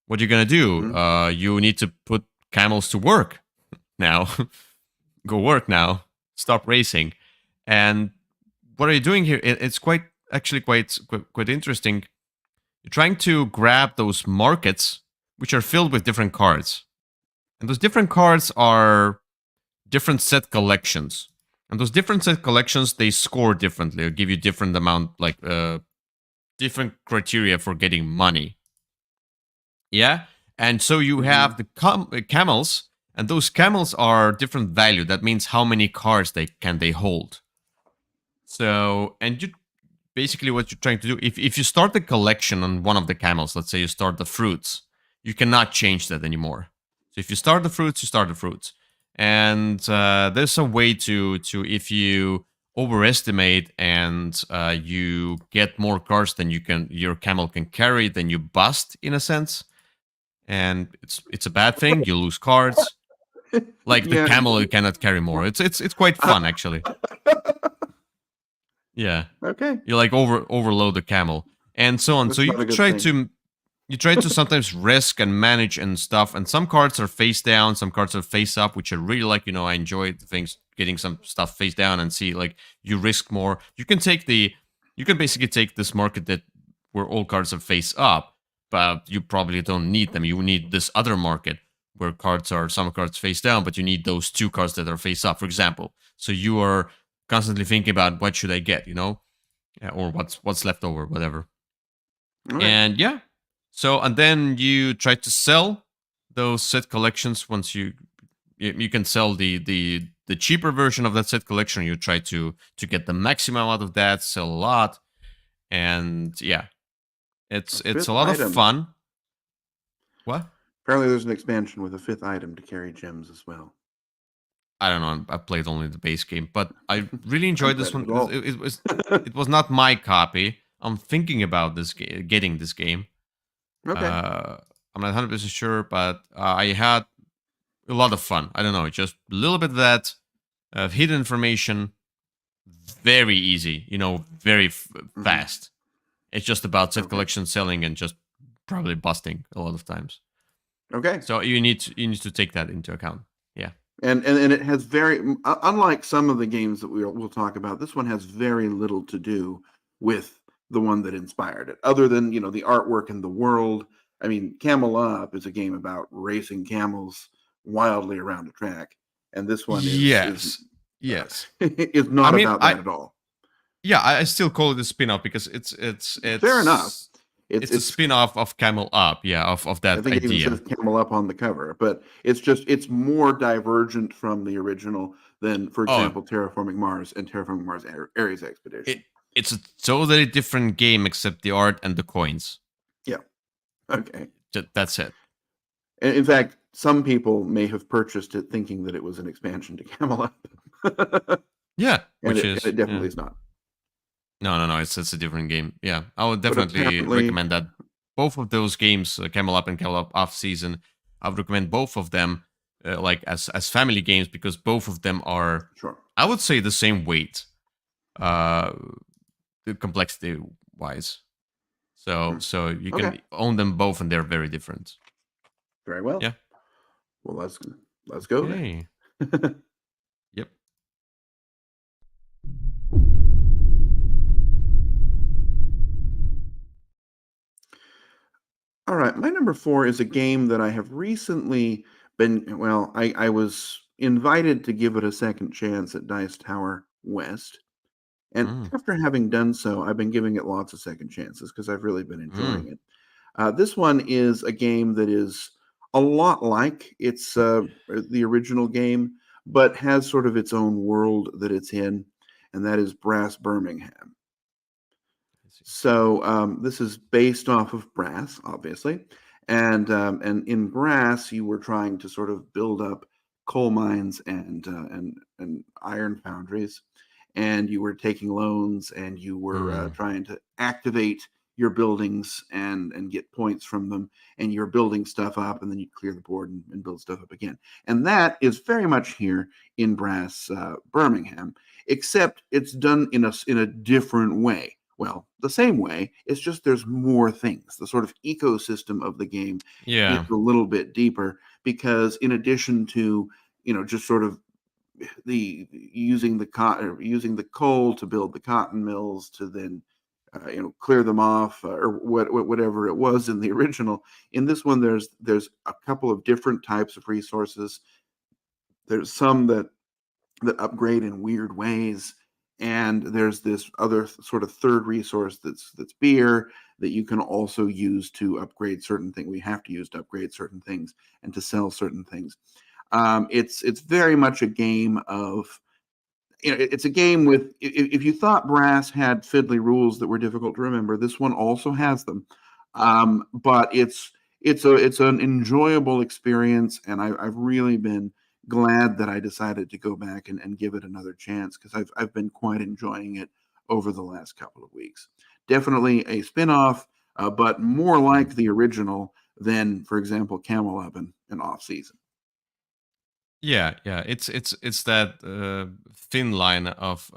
What you're gonna do? You need to put camels to work now. Go work now. Stop racing. And what are you doing here? It's quite interesting. You're trying to grab those markets which are filled with different cards. And those different cards are different set collections. And those different set collections, they score differently or give you different amount, like different criteria for getting money. Yeah? And so you have the camels, and those camels are different value. That means how many cards they hold. So, and you basically what you're trying to do, if you start the collection on one of the camels, let's say you start the fruits, you cannot change that anymore. So if you start the fruits, you start the fruits. And there's a way to if you overestimate and you get more cards than your camel can carry, then you bust in a sense. And it's a bad thing. You lose cards. Like the camel, you cannot carry more. It's quite fun actually. Yeah. Okay. You like overload the camel and so on. That's so you try to sometimes risk and manage and stuff. And some cards are face down, some cards are face up, which I really like. I enjoy things getting some stuff face down and see like you risk more. You can basically take this market where all cards are face up, but you probably don't need them. You need this other market where some cards face down, but you need those 2 cards that are face up, for example. So you are constantly thinking about what should I get, or what's left over, whatever. Right. And yeah, so and then you try to sell those set collections once you you can sell the cheaper version of that set collection. You try to get the maximum out of that, sell a lot, and yeah, A it's a fifth lot of item. fun. What? Apparently, there's an expansion with a fifth item to carry gems as well. I don't know. I played only the base game, but I really I enjoyed haven't this read it one. at all. It was not my copy. I'm thinking about getting this game. Okay. I'm not 100% sure, but I had a lot of fun. I don't know, just a little bit of that hidden information, very easy, very Hmm. fast. It's just about set Okay. collection, selling, and just probably busting a lot of times. Okay. So you need to take that into account. Yeah. And it has unlike some of the games that we'll talk about, this one has very little to do with the one that inspired it, other than the artwork and the world. I mean, Camel Up is a game about racing camels wildly around a track, and this one is Yes. uh, Yes. is I not mean, about that at all. I still call it a spin-off because it's it's Fair enough. it's It's it's a it's spin-off of Camel Up. Yeah, of I that think it even says idea. Camel Up on the cover, but it's more divergent from the original than, for Oh, example, Terraforming Mars and Terraforming Mars Ares it Expedition. it's a totally different game except the art and the coins. Yeah. Okay. That's it. And in fact, some people may have purchased it thinking that it was an expansion to Camelot, Yeah, and which it is yeah. definitely is not. No. It's a different game. Yeah, I would But definitely apparently, recommend that. Both of those games, Camel Up and Camel Up Off Season, I would recommend both of them, like as family games because both of them are, sure. I would say, the same weight, uh, the complexity wise. So Hmm. so you Okay. can own them both, and they're very different. Very well. Yeah. Well, let's go then. Okay. Yep. All right, my number four is a game that I have recently I was invited to give it a second chance at Dice Tower West. And Mm. after having done so, I've been giving it lots of second chances because I've really been enjoying Mm. it. This one is a game that is a lot like the original game, but has sort of its own world that it's in, and that is Brass Birmingham. I see. So this is based off of Brass, obviously, and in Brass you were trying to sort of build up coal mines and iron foundries, and you were taking loans and you were Mm. trying to activate your buildings and get points from them, and you're building stuff up, and then you clear the board and build stuff up again. And that is very much here in Brass Birmingham, except it's done in a different way. Well, the same way, it's just there's more things. The sort of ecosystem of the game is Yeah. a little bit deeper because in addition to, just sort of the using the cotton, using the coal to build the cotton mills to then clear them off, or whatever it was in the original. In this one, there's a couple of different types of resources. There's some that upgrade in weird ways, and there's this other sort of third resource that's beer that you can also use to upgrade certain things. We have to use to upgrade certain things and to sell certain things. It's very much a game of, it's a game with, if you thought Brass had fiddly rules that were difficult to remember, this one also has them. But it's an enjoyable experience, and I've really been glad that I decided to go back and give it another chance because I've been quite enjoying it over the last couple of weeks. Definitely a spin-off, but more like the original than, for example, Camel Up and Off Season. Yeah. It's that thin line of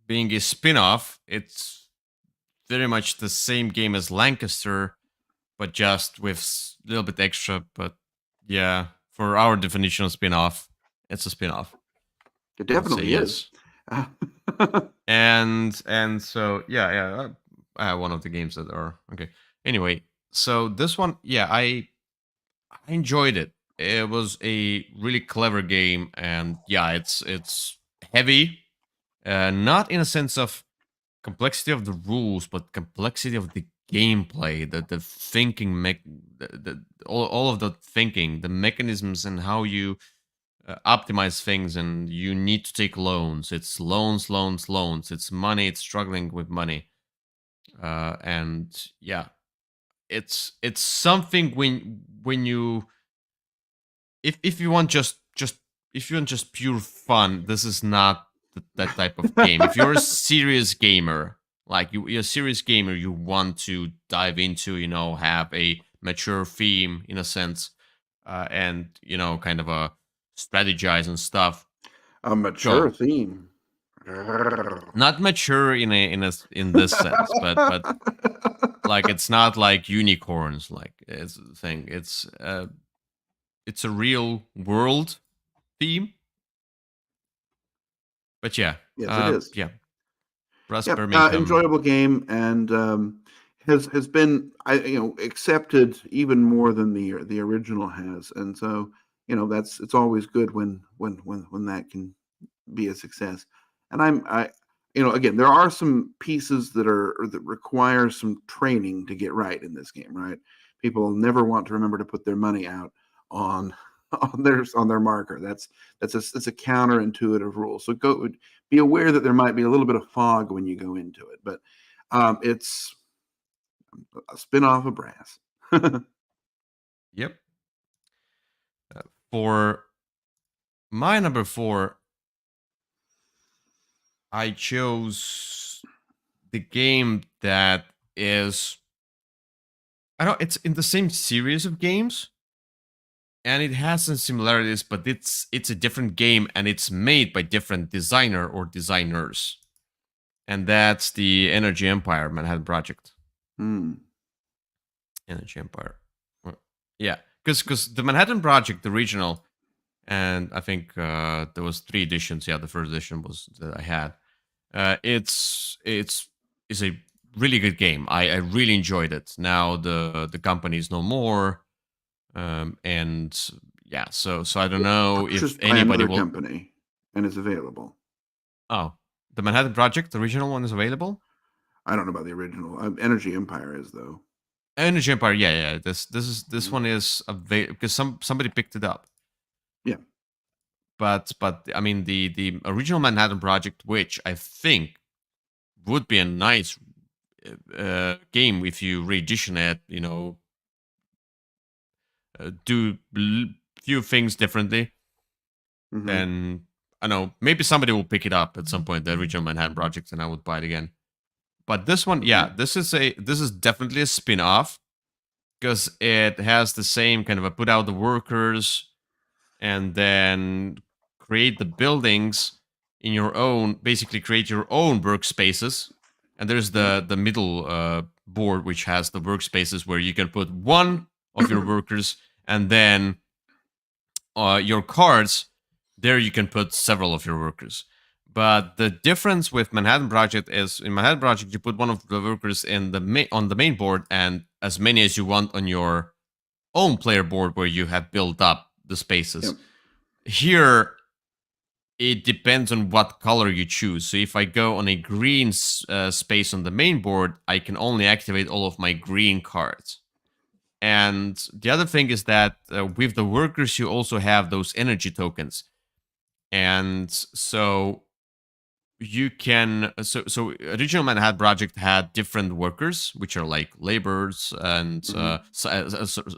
being a spin-off. It's very much the same game as Lancaster, but just with a little bit extra. But yeah, for our definition of spin-off, it's a spin-off. It I would say definitely is. yes. And so yeah, I have one of the games that are okay. Anyway, so this one, yeah, I enjoyed it. It was a really clever game, and yeah, it's heavy, not in a sense of complexity of the rules, but complexity of the gameplay, the thinking, all of the thinking, the mechanisms, and how you optimize things, and you need to take loans. It's loans, loans, loans. It's money. It's struggling with money, and yeah, it's something when you if you want just if you want just pure fun, this is not that type of game. If you're a serious gamer, like you're a serious gamer, you want to dive into, have a mature theme in a sense, and kind of a strategize and stuff. A mature Go. theme. Not mature in this sense, but like it's not like unicorns. Like it's the thing. It's a real world theme. But yeah, Yes, it is. yeah, Russ Yep, Birmingham. enjoyable game, and has been accepted even more than the original has, and so it's always good when that can be a success. And again, there are some pieces that require some training to get right in this game. Right, people never want to remember to put their money out on on their marker. That's a counterintuitive rule. So be aware that there might be a little bit of fog when you go into it, but it's a spin-off of Brass. Yep. For my number 4, I chose the game that is, I don't, it's in the same series of games, and it has some similarities, but it's a different game, and it's made by different designer or designers, and that's the Energy Empire Manhattan Project. Hmm. Energy Empire. Yeah, because the Manhattan Project, the original, and I think there was 3 editions. Yeah, the first edition was that I had. It's a really good game. I really enjoyed it. Now the company is no more, and yeah, so I don't know if Purchased by anybody another will. company and is available. Oh, the Manhattan Project, the original one, is available. I don't know about the original. Energy Empire is though. Energy Empire, yeah. This Mhm. one is available because somebody picked it up. Yeah. But I mean the original Manhattan Project, which I think would be a nice game if you reedition it, do few things differently, Hmm. then I know maybe somebody will pick it up at some point, the original Manhattan Project, and I would buy it again. But this one, Okay. yeah, this is definitely a spin-off because it has the same kind of a put out the workers and then create the buildings in your own, basically create your own workspaces. And there's Yep. the middle board which has the workspaces where you can put one of your workers, and then your cards, there you can put several of your workers. But the difference with Manhattan Project is, in Manhattan Project you put one of the workers in on the main board, and as many as you want on your own player board where you have built up the spaces. Yep. Here, it depends on what color you choose. So if I go on a green space on the main board, I can only activate all of my green cards. And the other thing is that with the workers, you also have those energy tokens. And so you can so original Manhattan Project had different workers, which are like laborers and Hmm.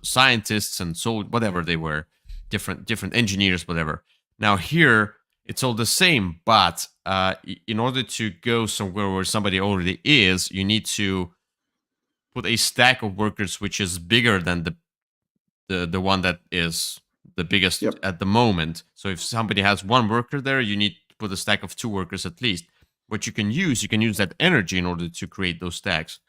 scientists and so whatever they were, different engineers, whatever. Now here it's all the same, but in order to go somewhere where somebody already is, you need to put a stack of workers which is bigger than the one that is the biggest Yep. at the moment. So if somebody has one worker there, you need to put a stack of 2 workers at least. What you can use that energy in order to create those stacks.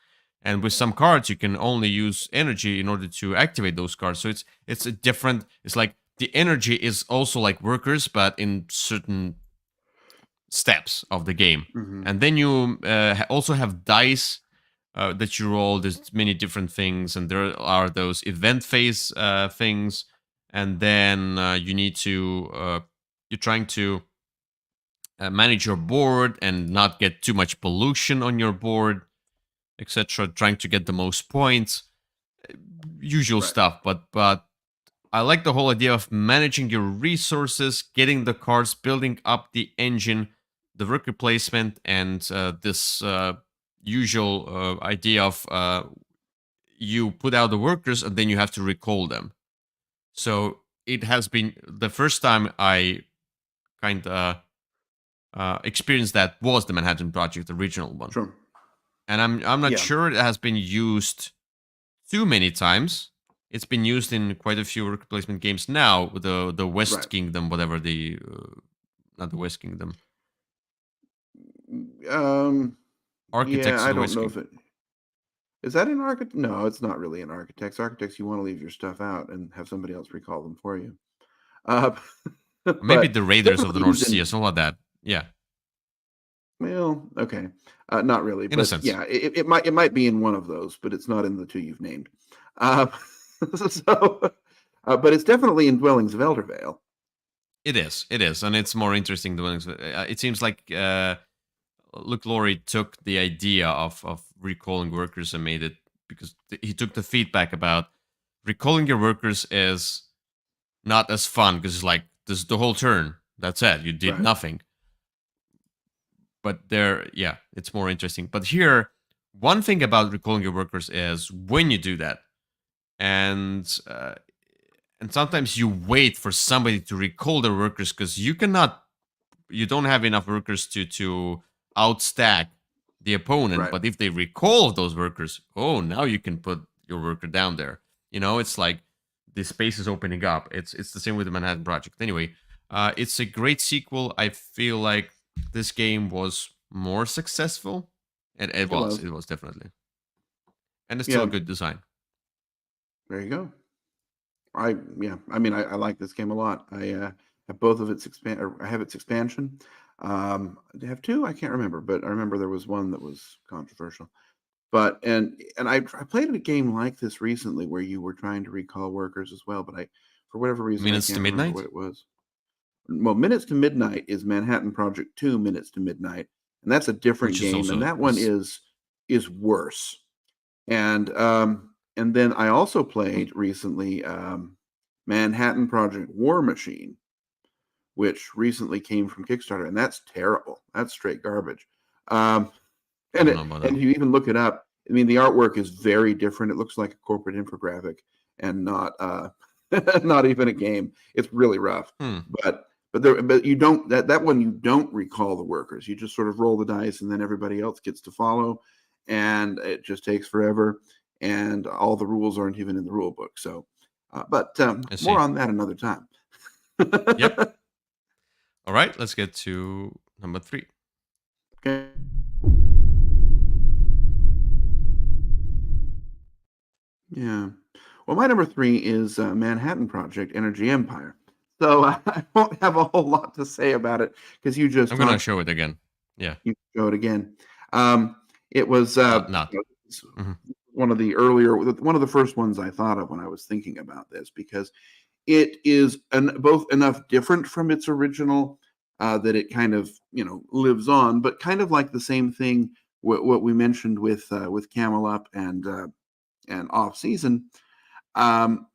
And with some cards, you can only use energy in order to activate those cards. So it's a different. It's like the energy is also like workers, but in certain steps of the game. Hmm. And then you also have dice that you roll. There's many different things, and there are those event phase things. And then you need to you're trying to manage your board and not get too much pollution on your board. etc., trying to get the most points, usual Right. stuff. But I like the whole idea of managing your resources, getting the cards, building up the engine, the worker placement, and this usual idea of you put out the workers and then you have to recall them. So it has been the first time I kind of experienced that was the Manhattan Project, the original one, Sure. and I'm not Yeah. sure it has been used too many times. It's been used in quite a few worker placement games now. With the Right. West Kingdom, whatever the not the West Kingdom, Yeah, Architects of I the don't West know if Kingdom. it is that in architect. No, it's not really in architects. Architects, you want to leave your stuff out and have somebody else recall them for you. Uh, Or maybe but the Raiders of the definitely North used Sea or in. something like that. Yeah, Well, okay, not really, in a but sense, yeah, it might be in one of those, but it's not in the two you've named. Uh, so, but it's definitely in Dwellings of Eldervale. it is. It is, and it's more interesting than it seems like. Luke Laurie took the idea of recalling workers and made it because he took the feedback about recalling your workers is not as fun because it's like this is the whole turn. That's it. You did Right. nothing. But there, yeah, it's more interesting. But here, one thing about recalling your workers is when you do that, and and sometimes you wait for somebody to recall their workers because you don't have enough workers to outstack the opponent. Right. But if they recall those workers, oh, now you can put your worker down there. It's like the space is opening up. It's the same with the Manhattan Project. Anyway, it's a great sequel. I feel like this game was more successful, and it It was. was. It was definitely, and it's still a Yeah. good design. There you go. Yeah. I mean, I like this game a lot. I have both of its expand. Or I have its expansion. I have two. I can't remember, but I remember there was one that was controversial. But I played a game like this recently where you were trying to recall workers as well, but I for whatever reason I Minutes to can't remember what Midnight, it was. Well, Minutes to Midnight is Manhattan Project 2 Minutes to Midnight, and that's a different which is game, and also that one is is worse. And then I also played recently Manhattan Project War Machine, which recently came from Kickstarter, and that's terrible. That's straight garbage. Um, I and don't know it about and that. if you even look it up, I mean the artwork is very different. It looks like a corporate infographic and not not even a game. It's really rough. Hmm. But you don't that one you don't recall the workers. You just sort of roll the dice and then everybody else gets to follow, and it just takes forever. And all the rules aren't even in the rule book. So, but I more see. on that another time. Yep. All right. Let's get to number 3. Okay. Yeah. Well, my number three is Manhattan Project Energy Empire. So I won't have a whole lot to say about it because you just I'm gonna talked. show it again. Yeah. You show it again. It was Not. it's Hmm. one of the first ones I thought of when I was thinking about this because it is both enough different from its original that it kind of lives on, but kind of like the same thing what we mentioned with Camel Up and Off Season. Um,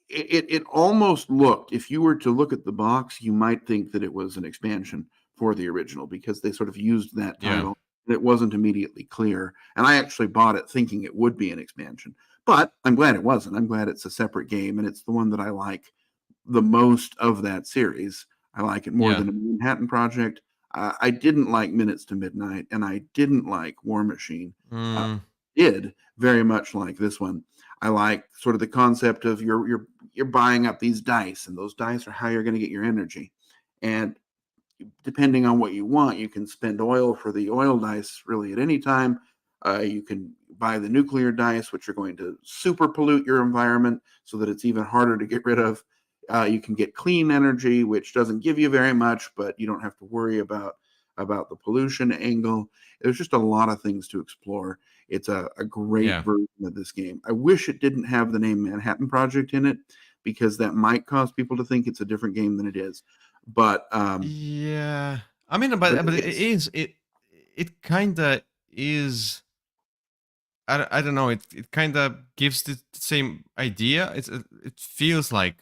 it almost looked, if you were to look at the box, you might think that it was an expansion for the original because they sort of used that Yeah. title. And it wasn't immediately clear. And I actually bought it thinking it would be an expansion. But I'm glad it wasn't. I'm glad it's a separate game and it's the one that I like the most of that series. I like it more Yeah. than a Manhattan Project. I didn't like Minutes to Midnight and I didn't like War Machine. Uh, Mm, did very much like this one. I like sort of the concept of you're buying up these dice, and those dice are how you're going to get your energy. And depending on what you want, you can spend oil for the oil dice really at any time. You can buy the nuclear dice, which are going to super pollute your environment so that it's even harder to get rid of. You can get clean energy, which doesn't give you very much, but you don't have to worry about the pollution angle. There's just a lot of things to explore. It's a great yeah. version of this game. I wish it didn't have the name Manhattan Project in it because that might cause people to think it's a different game than it is. But Yeah. I mean, but but it it's is it kind of is I don't know. It kind of gives the same idea. It feels like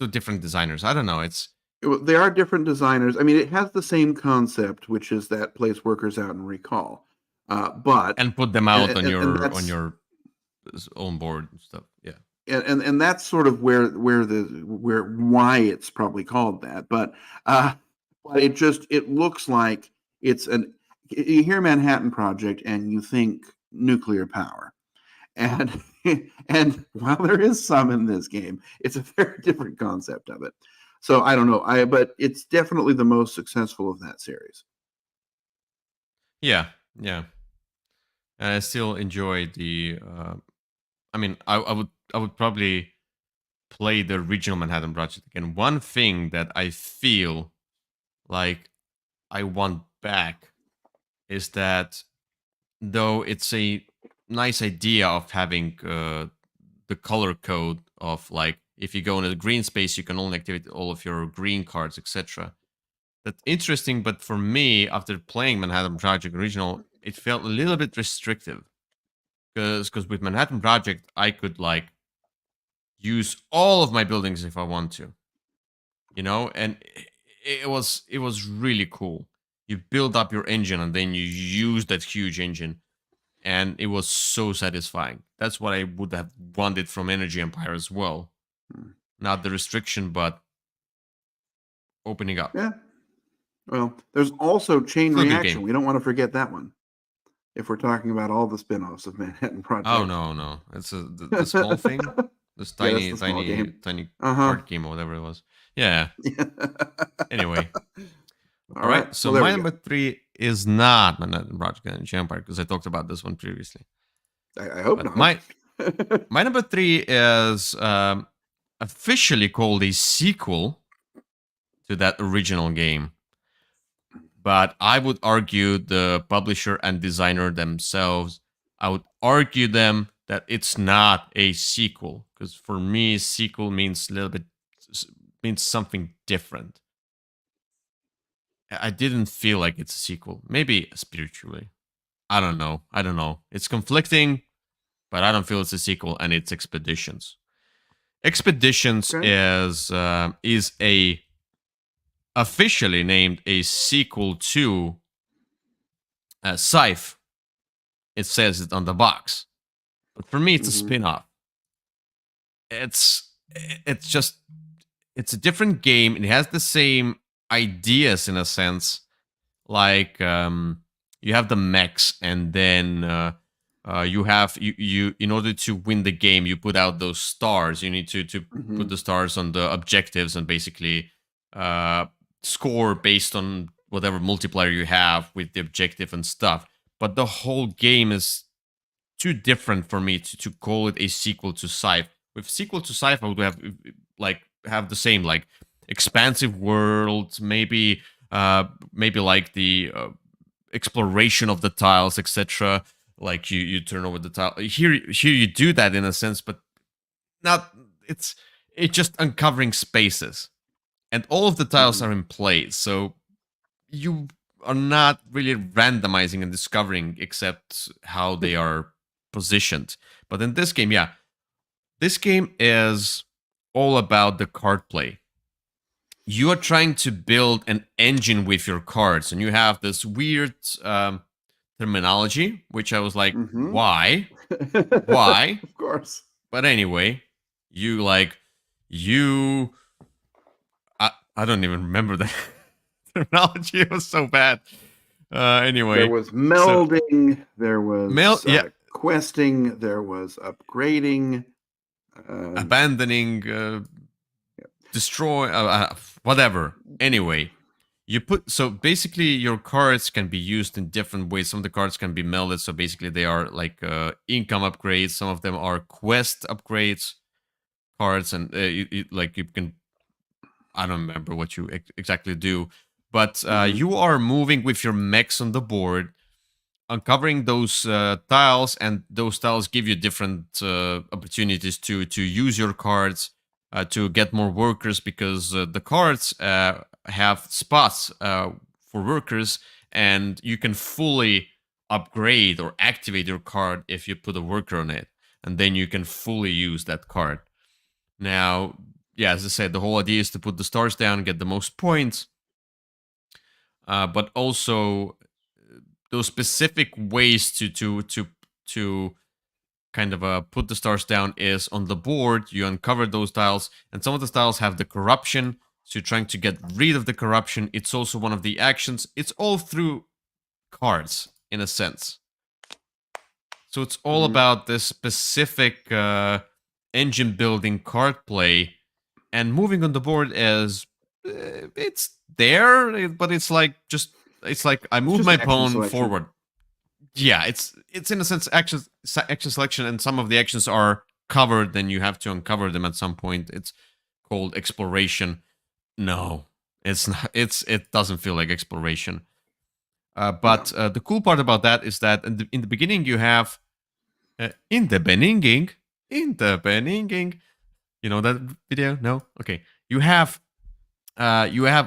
two different designers. I don't know. It's They are different designers. I mean, it has the same concept, which is that place workers out and recall. But and put them out and on that's your own board and stuff. Yeah. and that's sort of where why it's probably called that. But it looks like it's an you hear Manhattan Project and you think nuclear power. And and while there is some in this game, it's a very different concept of it. So I don't know. But it's definitely the most successful of that series. Yeah. Yeah. And I still enjoy the. I mean, I would probably play the original Manhattan Project again. One thing that I feel like I want back is that though it's a nice idea of having the color code of like if you go into the green space you can only activate all of your green cards, etc. That's interesting, but for me after playing Manhattan Project original it felt a little bit restrictive because with Manhattan Project I could like use all of my buildings if I want to, you know, and it was really cool. You build up your engine and then you use that huge engine, and it was so satisfying. That's what I would have wanted from Energy Empire as well. Hmm. Not the restriction, but opening up. Yeah. Well, there's also Chain Still a good game. Reaction. We don't want to forget that one if we're talking about all the spin-offs of Manhattan Oh Project. no, no, it's the small thing, this Yeah, that's tiny, the small tiny, game. tiny Uh-huh. card game or whatever it was. Yeah. Anyway, All all right. right. So Well, there my we go. number three is not Manhattan Project Energy Empire because I talked about this one previously. I hope But not. my number three is officially called a sequel to that original game. But I would argue the publisher and designer themselves, I would argue them that it's not a sequel. Because for me, sequel means a little bit, means something different. I didn't feel like it's a sequel. Maybe spiritually. I don't know. I don't know. It's conflicting, but I don't feel it's a sequel, and it's Expeditions. Expeditions Okay. is a officially named a sequel to Scythe. It says it on the box, but for me, it's a Hmm. spin-off. It's it's just it's a different game. It has the same ideas in a sense, like you have the mechs, and then you have you in order to win the game, you put out those stars. You need to put Hmm. the stars on the objectives and basically uh, score based on whatever multiplier you have with the objective and stuff. But the whole game is too different for me to call it a sequel to Scythe. With sequel to Scythe, I would have the same like expansive world, maybe like the exploration of the tiles, etc. Like you turn over the tile. Here you do that in a sense, but not. It's just uncovering spaces, and all of the tiles Hmm. are in place, so you are not really randomizing and discovering except how they are positioned. But in this game, yeah, this game is all about the card play. You are trying to build an engine with your cards, and you have this weird terminology, which I was like, Hmm. why? Why? Of course. But anyway, you like, you. I don't even remember the terminology. It was so bad. There Anyway, was so melding, there mail, was yeah, questing, there was upgrading. Um, abandoning, destroy, whatever. Anyway, you put so basically your cards can be used in different ways. Some of the cards can be melded, so basically they are like income upgrades. Some of them are quest upgrades cards, and like you can. I don't remember what you exactly do, but mhm, you are moving with your mechs on the board, uncovering those tiles, and those tiles give you different opportunities to use your cards to get more workers because the cards have spots for workers, and you can fully upgrade or activate your card if you put a worker on it, and then you can fully use that card. Now, yeah, as I said, the whole idea is to put the stars down and get the most points, but also those specific ways to kind of put the stars down is on the board. You uncover those tiles, and some of the tiles have the corruption, so you're trying to get rid of the corruption. It's also one of the actions. It's all through cards in a sense. So it's all about this specific engine building card play, and moving on the board is it's there, but it's like I move my pawn forward. Yeah, it's in a sense action selection, and some of the actions are covered, then you have to uncover them at some point. It's called exploration. No, it's not. It doesn't feel like exploration. But the cool part about that is that in the beginning you have in the beginning, you know that video? No, okay. You have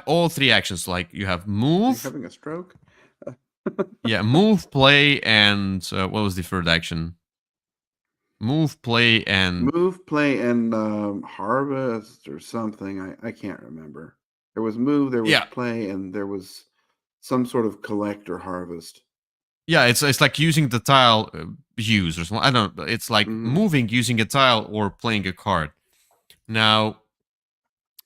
all three actions. Like you have move. You're having a stroke. Yeah, move, play, and what was the third action? Move, play, and Harvest or something. I can't remember. There was move, there was play, and there was some sort of collect or harvest. Yeah, it's like using the tile use or something. I don't know. It's like moving, using a tile, or playing a card. Now,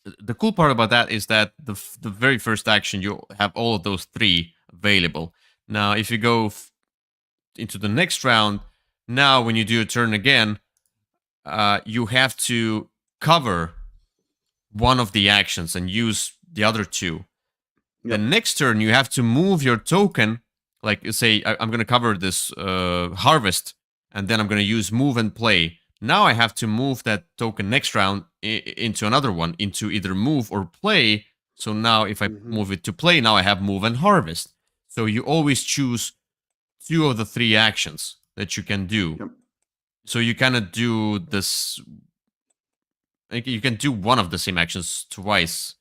the cool part about that is that the very first action, you have all of those three available. Now, if you go into the next round, now when you do a turn again, you have to cover one of the actions and use the other two. Yep. The next turn, you have to move your token. Like you say, I'm going to cover this harvest, and then I'm going to use move and play. Now I have to move that token next round into another one, into either move or play. So now if I move it to play, now I have move and harvest. So you always choose two of the three actions that you can do. Yep. So you kind of do this. Like you can do one of the same actions twice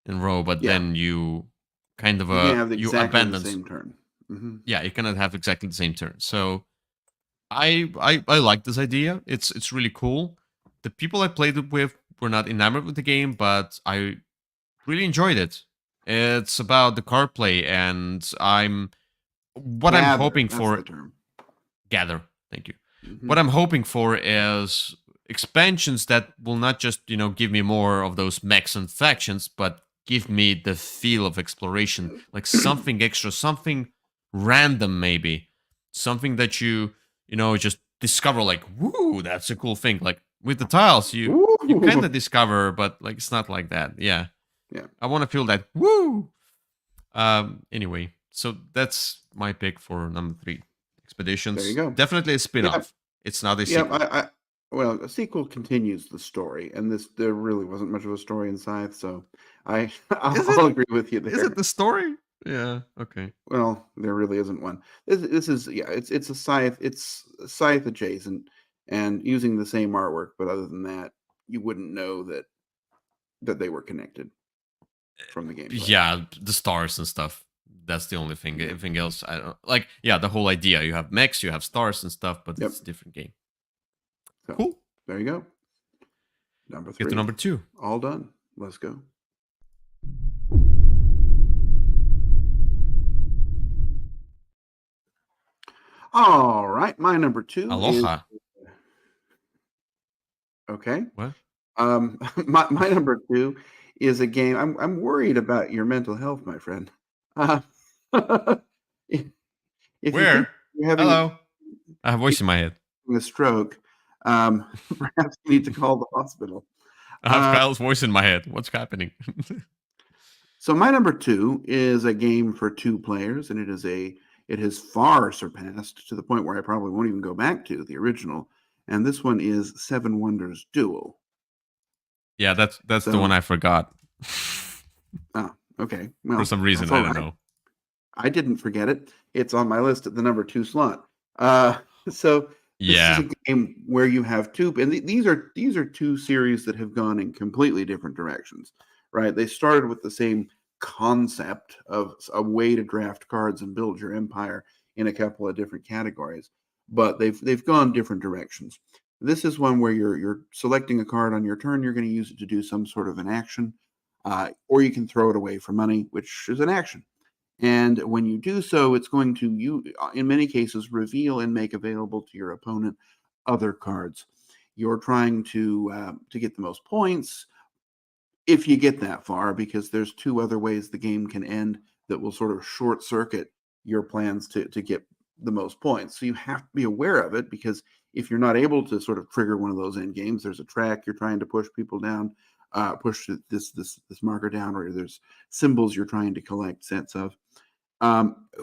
in a row, but then you kind of you abandon the same turn. Yeah, you cannot have exactly the same turn. So I like this idea. It's really cool. The people I played it with were not enamored with the game, but I really enjoyed it. It's about the card play, and I'm hoping for. That's the term. Gather. Thank you. What I'm hoping for is expansions that will not just give me more of those mechs and factions, but give me the feel of exploration, like something extra, something random, maybe something that you just discover, like, woo, that's a cool thing. Like with the tiles, you kind of discover, but like it's not like that. Yeah. I want to feel that woo. Anyway, so that's my pick for number 3, Expeditions. There you go. Definitely a spin-off. Yep. It's not a sequel. Well, a sequel continues the story, and there really wasn't much of a story in Scythe, so I'll agree with you there. Is it the story? Yeah. Okay. Well, there really isn't one. This is it's a Scythe. It's Scythe adjacent and using the same artwork, but other than that, you wouldn't know that they were connected from the game. Yeah, the stars and stuff. That's the only thing. Everything else, I don't like. Yeah, the whole idea. You have mechs, you have stars and stuff, but it's a different game. So, cool. There you go. Number 3. Get to number 2. All done. Let's go. All right, my number 2. Aloha. Okay. What? My number 2 is a game. I'm worried about your mental health, my friend. If Where? You're having Hello. I have a voice in my head. A stroke. Perhaps you need to call the hospital. I have Kyle's voice in my head. What's happening? So my number 2 is a game for 2 players, and it has far surpassed to the point where I probably won't even go back to the original. And this one is Seven Wonders Duel. Yeah, that's the one I forgot. Oh, okay. Well, for some reason, I don't know. I didn't forget it. It's on my list at the number 2 slot. So this is a game where you have 2, and these are 2 series that have gone in completely different directions, right? They started with the same concept of a way to draft cards and build your empire in a couple of different categories, but they've gone different directions. This is one where you're selecting a card on your turn. You're going to use it to do some sort of an action, or you can throw it away for money, which is an action. And when you do so, it's going to, in many cases, reveal and make available to your opponent other cards. You're trying to get the most points, if you get that far, because there's two other ways the game can end that will sort of short circuit your plans to get the most points. So you have to be aware of it, because if you're not able to sort of trigger one of those end games, there's a track you're trying to push people down, push this marker down, or there's symbols you're trying to collect sets of.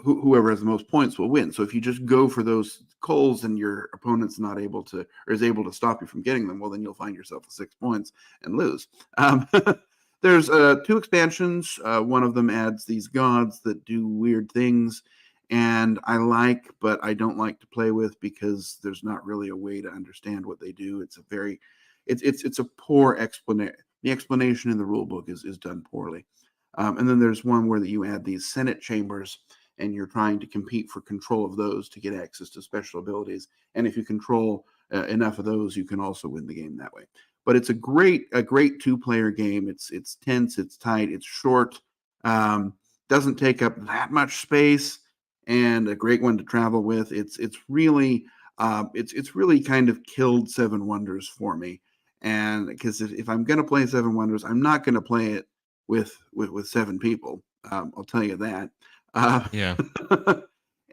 Whoever has the most points will win. So if you just go for those coals and your opponent's not able to, or is able to stop you from getting them, well, then you'll find yourself with 6 points and lose. There's two expansions. One of them adds these gods that do weird things, and I like, but I don't like to play with, because there's not really a way to understand what they do. It's a very, it's a poor explanation. The explanation in the rule book is done poorly. And then there's one where you add these Senate chambers, and you're trying to compete for control of those to get access to special abilities. And if you control enough of those, you can also win the game that way. But it's a great two-player game. It's tense, it's tight, it's short, doesn't take up that much space, and a great one to travel with. It's really kind of killed Seven Wonders for me. And because if I'm going to play Seven Wonders, I'm not going to play it with 7 people. I'll tell you that. Yeah.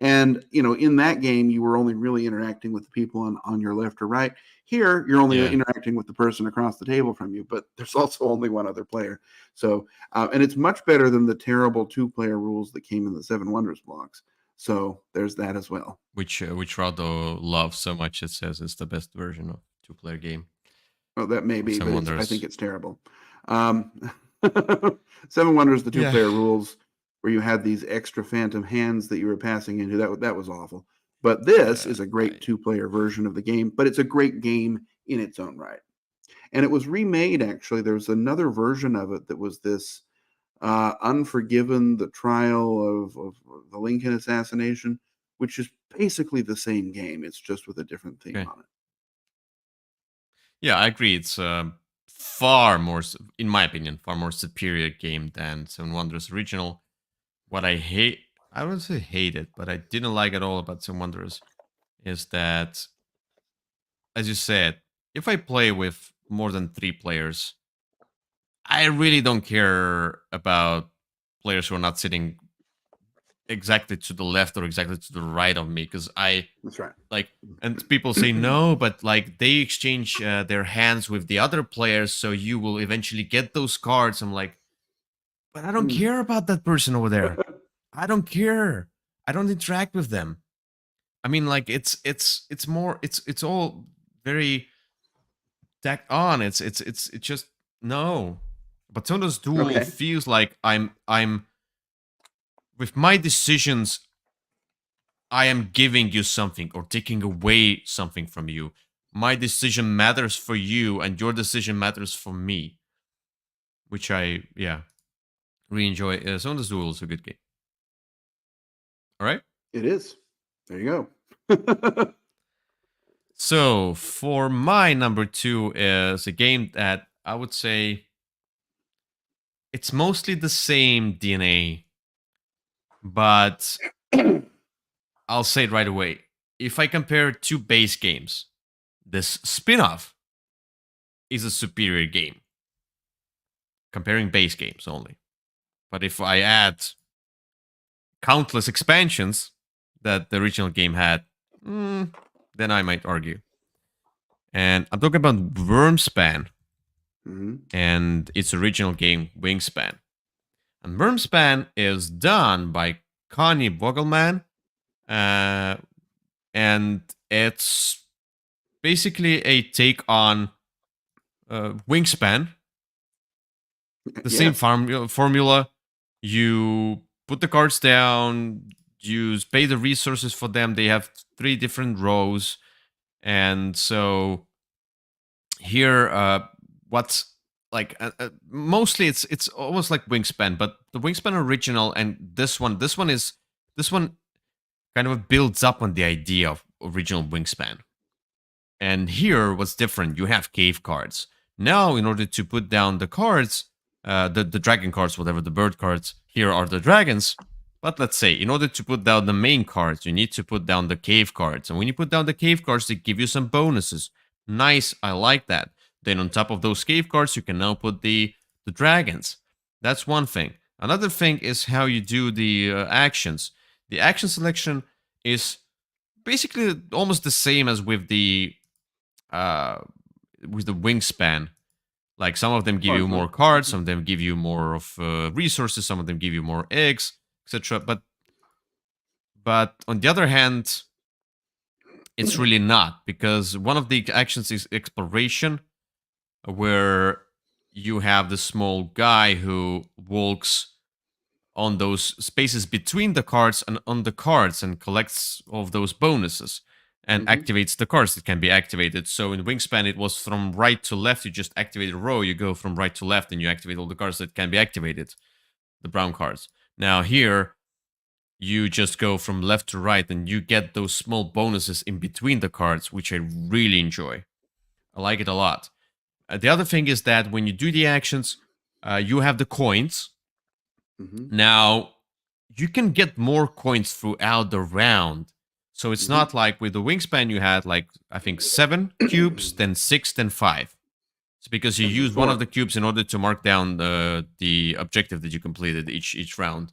And in that game, you were only really interacting with the people on your left or right. Here, you're only interacting with the person across the table from you, but there's also only one other player. So, and it's much better than the terrible 2-player rules that came in the Seven Wonders blocks. So there's that as well. Which Rado loves so much, it says it's the best version of 2-player game. Oh, that may be, but I think it's terrible. Seven Wonders, the 2-player rules, where you had these extra phantom hands that you were passing into, that was awful. But this is a great 2-player version of the game, but it's a great game in its own right. And it was remade, actually. There was another version of it that was this Unforgiven, the trial of the Lincoln assassination, which is basically the same game. It's just with a different theme on it. Yeah, I agree. It's far more, in my opinion, far more superior game than Seven Wonders original. What I hate, I wouldn't say hate it, but I didn't like at all about Seven Wonders is that, as you said, if I play with more than 3 players, I really don't care about players who are not sitting exactly to the left or exactly to the right of me, because That's right. Like, and people say no, but like they exchange their hands with the other players, so you will eventually get those cards. I'm like, but I don't care about that person over there. I don't care. I don't interact with them. I mean, like it's more, it's all very tacked on. It's just no. But Sonda's Duel feels like I'm with my decisions, I am giving you something or taking away something from you. My decision matters for you, and your decision matters for me. Which I, really enjoy. Sonda's Duel is a good game. All right? It is. There you go. So, for my number 2 is a game that I would say it's mostly the same DNA, but I'll say it right away. If I compare 2 base games, this spin-off is a superior game. Comparing base games only. But if I add countless expansions that the original game had, then I might argue. And I'm talking about Wormspan and its original game, Wingspan. And Wormspan is done by Connie Vogelman, and it's basically a take on Wingspan. The same formula. You put the cards down, you pay the resources for them. They have 3 different rows. And so here, what's like mostly it's almost like Wingspan, but the Wingspan original and this one kind of builds up on the idea of original Wingspan. And here, what's different? You have cave cards. Now, in order to put down the cards, the dragon cards, whatever the bird cards, here are the dragons. But let's say, in order to put down the main cards, you need to put down the cave cards. And when you put down the cave cards, they give you some bonuses. Nice, I like that. Then on top of those cave cards, you can now put the dragons. That's one thing. Another thing is how you do the actions. The action selection is basically almost the same as with the Wingspan. Like some of them give you more cards, some of them give you more of resources, some of them give you more eggs, etc. But on the other hand, it's really not, because one of the actions is exploration, where you have the small guy who walks on those spaces between the cards and on the cards and collects all of those bonuses and activates the cards that can be activated. So in Wingspan, it was from right to left. You just activate a row, you go from right to left, and you activate all the cards that can be activated, the brown cards. Now here, you just go from left to right, and you get those small bonuses in between the cards, which I really enjoy. I like it a lot. The other thing is that when you do the actions, you have the coins. Now, you can get more coins throughout the round. So it's not like with the Wingspan, you had like, I think 7 cubes, then 6, then 5. It's because you use one of the cubes in order to mark down the objective that you completed each round.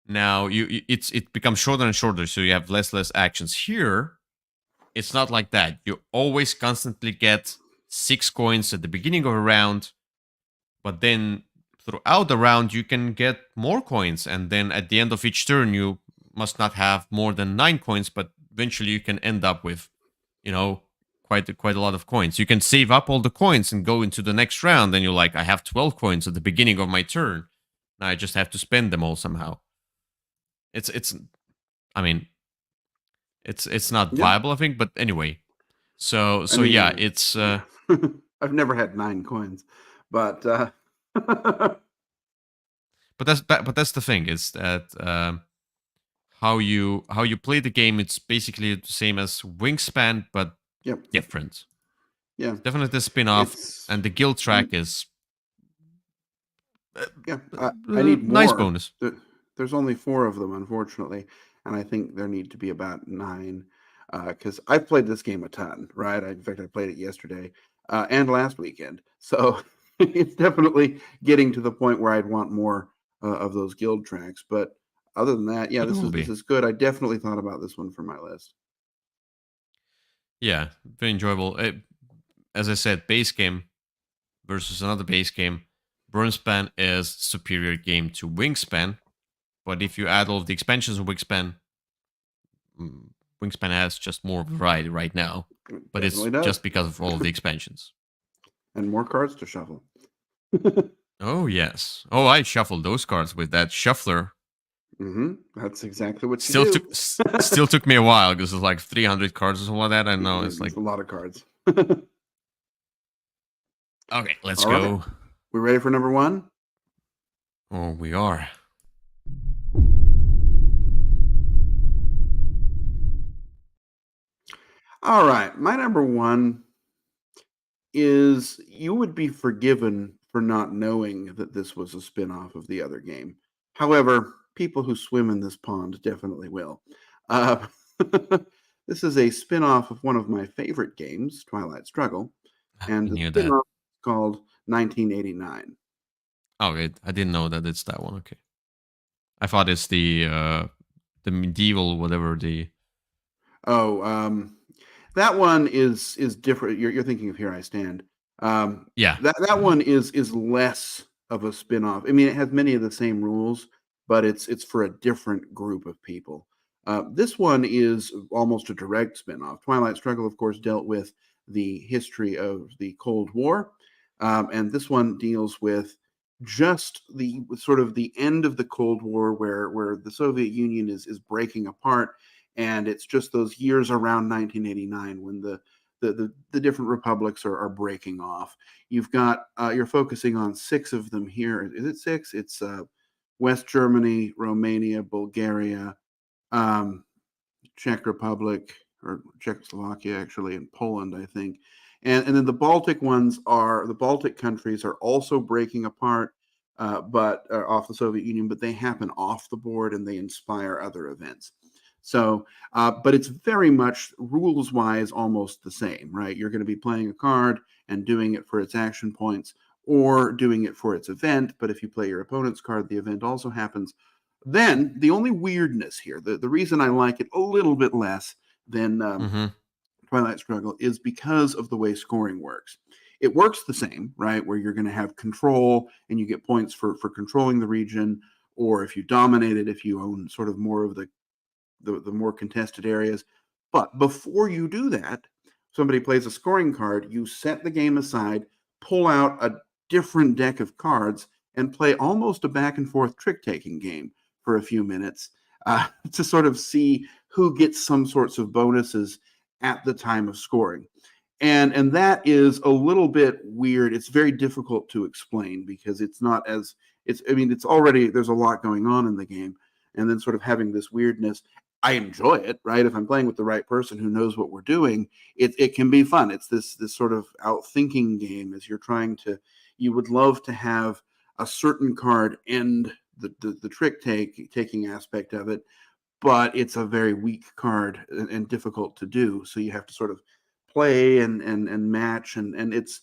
Now it becomes shorter and shorter, so you have less actions. Here, it's not like that. You always constantly get 6 coins at the beginning of a round, but then throughout the round you can get more coins, and then at the end of each turn you must not have more than 9 coins, but eventually you can end up with, quite a lot of coins. You can save up all the coins and go into the next round, and you're like, I have 12 coins at the beginning of my turn. Now I just have to spend them all somehow. It's not viable, I think, but anyway. So yeah, it's I've never had 9 coins, but but that's the thing, is that how you play the game, it's basically the same as Wingspan, but different. Yeah, it's definitely a spin-off, and the guild track is I need more. Nice bonus. There's only 4 of them, unfortunately, and I think there need to be about 9, because I've played this game a ton, right? In fact, I played it yesterday and last weekend, so it's definitely getting to the point where I'd want more of those guild tracks. But other than that, yeah, this is good. I definitely thought about this one for my list. Yeah, very enjoyable. As I said, base game versus another base game. Burnspan is superior game to Wingspan, but if you add all of the expansions of Wingspan has just more variety right now. But it's just because of all of the expansions. And more cards to shuffle. Oh, yes. Oh, I shuffled those cards with that shuffler. That's exactly what you do. Still took me a while, because it's like 300 cards or something like that. I know it's like a lot of cards. Okay, let's go. Right. We ready for number 1? Oh, we are. All right, my number 1 is, you would be forgiven for not knowing that this was a spin-off of the other game. However, people who swim in this pond definitely will. This is a spin-off of one of my favorite games, Twilight Struggle, and the spin-off is called 1989. Okay, I didn't know that it's that one. Okay, I thought it's the medieval whatever the. That one is different. You're thinking of Here I Stand. Yeah. That one is less of a spin-off. I mean, it has many of the same rules, but it's for a different group of people. This one is almost a direct spin-off. Twilight Struggle, of course, dealt with the history of the Cold War, and this one deals with just the sort of the end of the Cold War, where the Soviet Union is breaking apart. And it's just those years around 1989 when the different republics are breaking off. You've got you're focusing on 6 of them here. Is it 6? It's West Germany, Romania, Bulgaria, Czech Republic or Czechoslovakia, actually, and Poland, I think. And then the Baltic the Baltic countries are also breaking apart, but off the Soviet Union, but they happen off the board and they inspire other events. So, but it's very much rules wise almost the same, right? You're going to be playing a card and doing it for its action points or doing it for its event. But if you play your opponent's card, the event also happens. Then the only weirdness here, the reason I like it a little bit less than Mm-hmm. Twilight Struggle is because of the way scoring works. It works the same, right? Where you're going to have control and you get points for controlling the region, or if you dominate it, if you own sort of more of the more contested areas. But before you do that, somebody plays a scoring card, you set the game aside, pull out a different deck of cards, and play almost a back and forth trick taking game for a few minutes to sort of see who gets some sorts of bonuses at the time of scoring. And that is a little bit weird. It's very difficult to explain because it's not as it's already there's a lot going on in the game, and then sort of having this weirdness. I enjoy it, right? If I'm playing with the right person who knows what we're doing, it can be fun. It's this sort of outthinking game as you're trying to. You would love to have a certain card end the trick taking aspect of it, but it's a very weak card and difficult to do. So you have to sort of play and match, and it's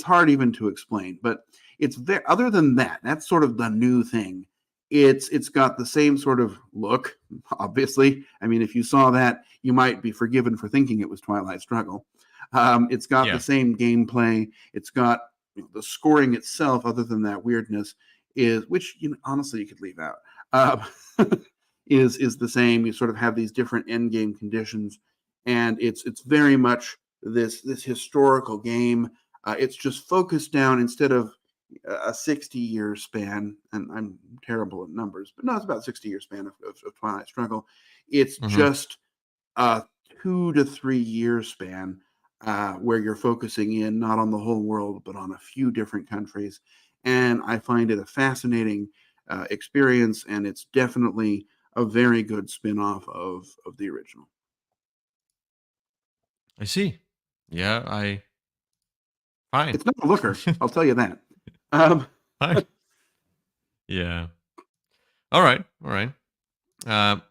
hard even to explain. But it's very other than that, that's sort of the new thing. It's got the same sort of look, obviously. I mean, if you saw that, you might be forgiven for thinking it was Twilight Struggle. It's got the Yeah. same gameplay. It's got the scoring itself, other than that weirdness, is which honestly you could leave out. Is the same. You sort of have these different end game conditions, and it's very much this historical game. It's just focused down instead of a 60-year span, and I'm terrible at numbers, but no, it's about 60-year span of Twilight Struggle. It's Mm-hmm. just a 2 to 3 year span where you're focusing in not on the whole world, but on a few different countries. And I find it a fascinating experience, and it's definitely a very good spin-off of the original. I see. Yeah, fine. It's not a looker, I'll tell you that. Um, Fine. Yeah. All right. All right.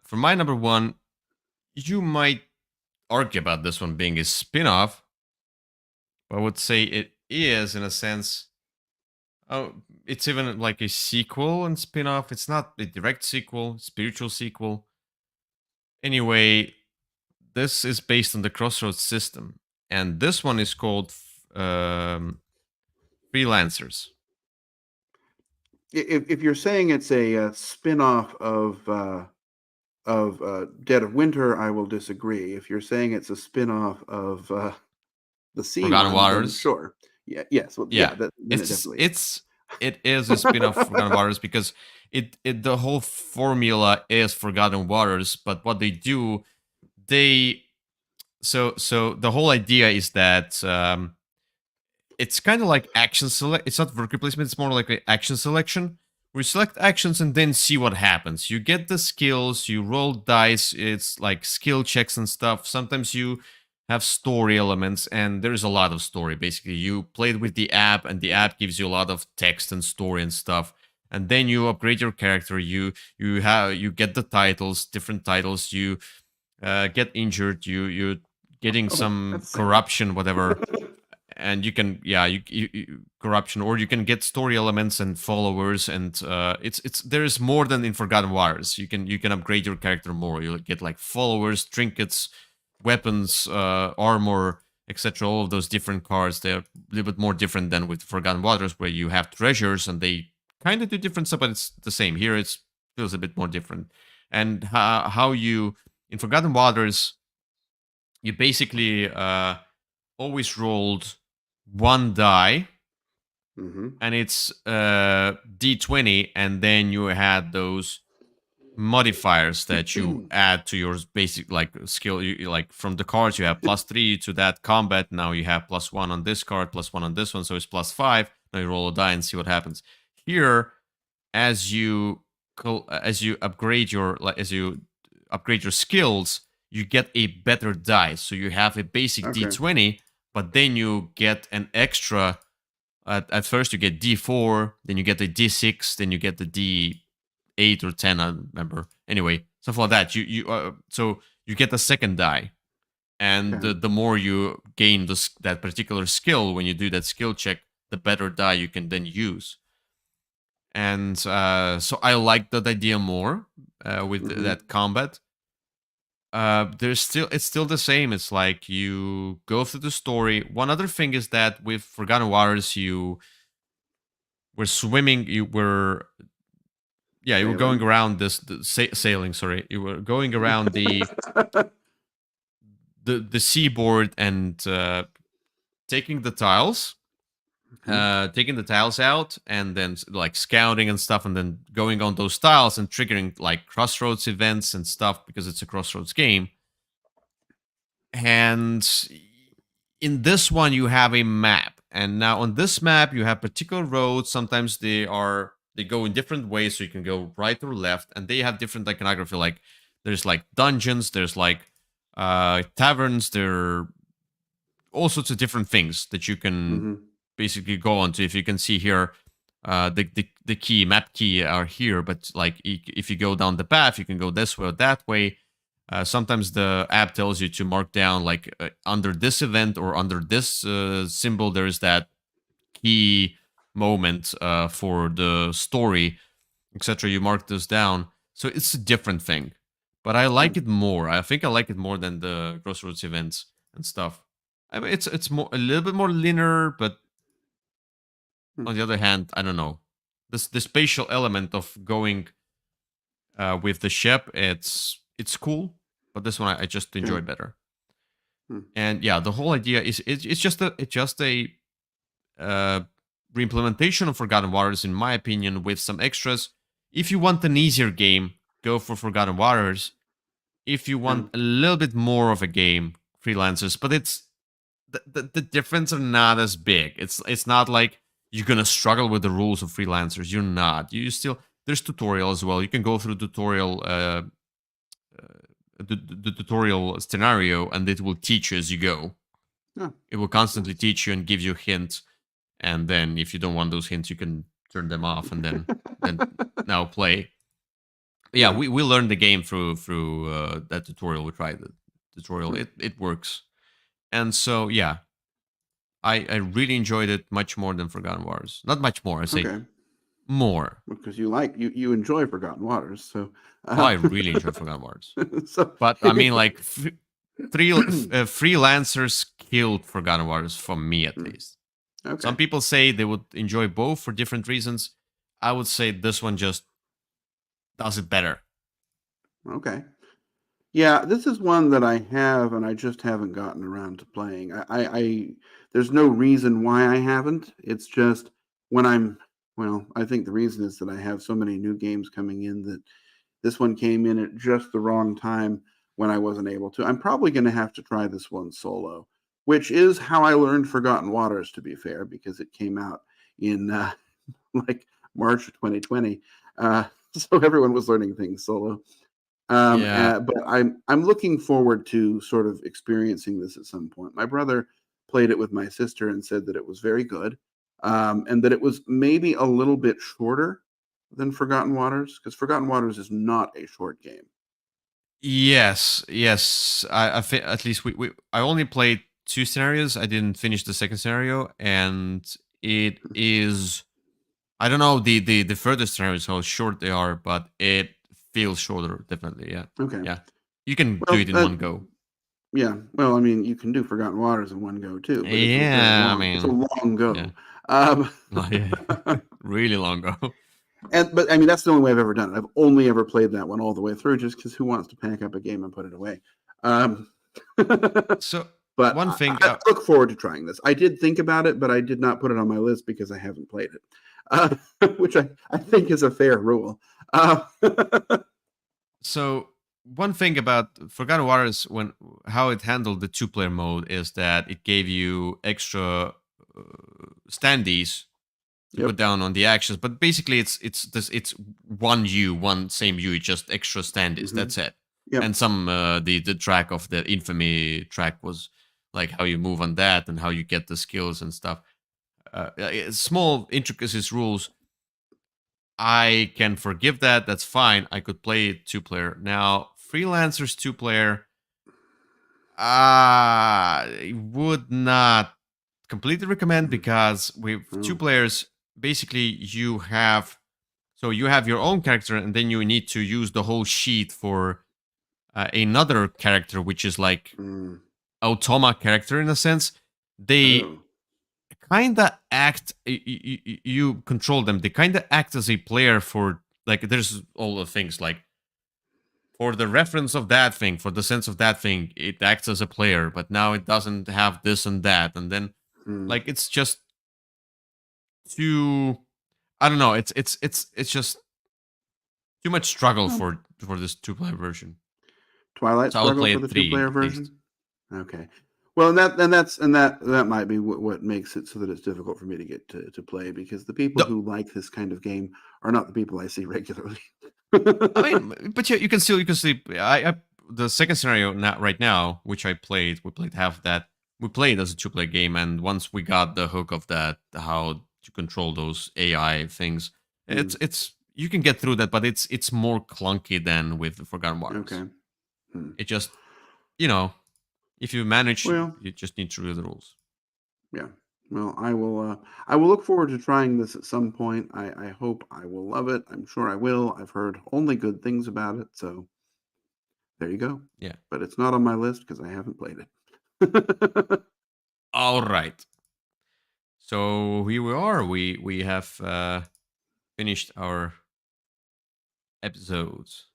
For my number one, you might argue about this one being a spin-off. But I would say it is in a sense. Oh, it's even like a sequel and spin-off. It's not a direct sequel, spiritual sequel. Anyway, this is based on the Crossroads system, and this one is called Freelancers. if you're saying it's a spin-off of Dead of Winter, I will disagree. If you're saying it's a spin-off of the sea Forgotten one, then Waters. sure. Yeah, yes, well, yeah, Yeah, then it definitely is. it is a spin-off of Forgotten Waters because it the whole formula is Forgotten Waters, but what they do, they so the whole idea is that it's kind of like action select. It's not worker placement. It's more like an action selection. We select actions and then see what happens. You get the skills. You roll dice. It's like skill checks and stuff. Sometimes you have story elements, and there's a lot of story. Basically, you played with the app, and the app gives you a lot of text and story and stuff. And then you upgrade your character. You get the titles, different titles. You get injured. You getting Oh, some that's sad. corruption, whatever, and you can corruption, or you can get story elements and followers, and it's there is more than in Forgotten Waters. You can upgrade your character more. You get like followers, trinkets, weapons, armor, etc. All of those different cards, they're a little bit more different than with Forgotten Waters, where you have treasures and they kind of do different stuff, but it's the same. Here it feels a bit more different. And how you in Forgotten Waters, you basically always rolled one die, Mm-hmm. and it's d20, and then you had those modifiers that you add to your basic like skill. Like from the cards, you have +3 to that combat. Now you have +1 on this card, +1 on this one, so it's +5. Now you roll a die and see what happens. Here, as you upgrade your skills, you get a better die. So you have a basic Okay. D20, but then you get an extra. At first, you get D4, then you get the D6, then you get the D8 or 10. I don't remember. Anyway, stuff like that. So you get the second die, and Okay. the more you gain that particular skill when you do that skill check, the better die you can then use. And so I like that idea more with that combat. It's still the same. It's like you go through the story. One other thing is that with Forgotten Waters, you were swimming. You were going around sailing. Sorry, you were going around the seaboard and taking the tiles. Taking the tiles out and then like scouting and stuff, and then going on those tiles and triggering like crossroads events and stuff because it's a crossroads game. And in this one, you have a map, and now on this map, you have particular roads. Sometimes they go in different ways, so you can go right or left, and they have different iconography. Like there's like dungeons, there's like taverns, there are all sorts of different things that you can basically go on to. If you can see here, the map key are here, but like if you go down the path, you can go this way or that way. Sometimes the app tells you to mark down like under this event or under this symbol, there is that key moment for the story, etc. You mark this down, so it's a different thing. But I like it more. I think I like it more than the crossroads events and stuff. I mean, it's more a little bit more linear, but on the other hand, I don't know. The spatial element of going with the ship, it's cool, but this one I just enjoy better. And yeah, the whole idea is it's just a reimplementation of Forgotten Waters, in my opinion, with some extras. If you want an easier game, go for Forgotten Waters. If you want a little bit more of a game, Freelancers. But it's the difference are not as big. It's not like you're gonna struggle with the rules of Freelancers. You're not. You still there's tutorial as well. You can go through tutorial the tutorial scenario, and it will teach you as you go. It will constantly teach you and give you hints, and then if you don't want those hints, you can turn them off and then now play. But yeah, we learned the game through that tutorial. We tried the tutorial. It works, and so yeah, I really enjoyed it much more than Forgotten Waters. Not much more, I say more. Because you enjoy Forgotten Waters, so I really enjoy Forgotten Waters. So, but I mean, like Freelancers killed Forgotten Waters for me, at least. Okay. Some people say they would enjoy both for different reasons. I would say this one just does it better. Okay. Yeah, this is one that I have, and I just haven't gotten around to playing. I there's no reason why I haven't. It's just when I think the reason is that I have so many new games coming in that this one came in at just the wrong time when I wasn't able to. I'm probably going to have to try this one solo, which is how I learned Forgotten Waters, to be fair, because it came out in like March of 2020. So everyone was learning things solo. But I'm looking forward to sort of experiencing this at some point. My brother played it with my sister and said that it was very good, and that it was maybe a little bit shorter than Forgotten Waters, because Forgotten Waters is not a short game. Yes. I think at least I only played 2 scenarios. I didn't finish the second scenario, and it is. I don't know the furthest scenarios how short they are, but it feels shorter, definitely. Yeah. Okay. Yeah. You can do it in one go. Yeah. Well, I mean, you can do Forgotten Waters in one go too. But it's a long go. Yeah. Really long go. But I mean, that's the only way I've ever done it. I've only ever played that one all the way through, just because who wants to pack up a game and put it away? So, but one thing I look forward to trying this. I did think about it, but I did not put it on my list because I haven't played it, which I think is a fair rule. So one thing about Forgotten Waters, how it handled the 2-player mode, is that it gave you extra standees to put down on the actions. But basically, it's one same U, just extra standees. That's it. Yep. And some the track of the infamy track was like how you move on that and how you get the skills and stuff. Small intricacies rules. I can forgive that. That's fine. I could play 2-player. Now, freelancers 2-player, I would not completely recommend, because with 2 players, basically you have your own character, and then you need to use the whole sheet for another character, which is like automa character in a sense. They Oh. kind of act, you control them, they kind of act as a player for, like, there's all the things like, for the reference of that thing, for the sense of that thing, it acts as a player, but now it doesn't have this and that, and then like it's just too, I don't know, it's just too much struggle for this 2-player version. Twilight So I would struggle play for it the 3 2-player at version. least. Okay. Well, that might be what makes it so that it's difficult for me to get to play, because the people who like this kind of game are not the people I see regularly. I mean, but you can still I the second scenario right now, which we played half of that. We played as a 2-player game, and once we got the hook of that, how to control those AI things, it's you can get through that, but it's more clunky than with the Forgotten Waters. Okay. It just, if you manage, Well, you just need to read the rules. Yeah. Well, I will look forward to trying this at some point. I hope I will love it. I'm sure I will. I've heard only good things about it, so there you go. Yeah. But it's not on my list because I haven't played it. All right. So here we are. We have finished our episodes.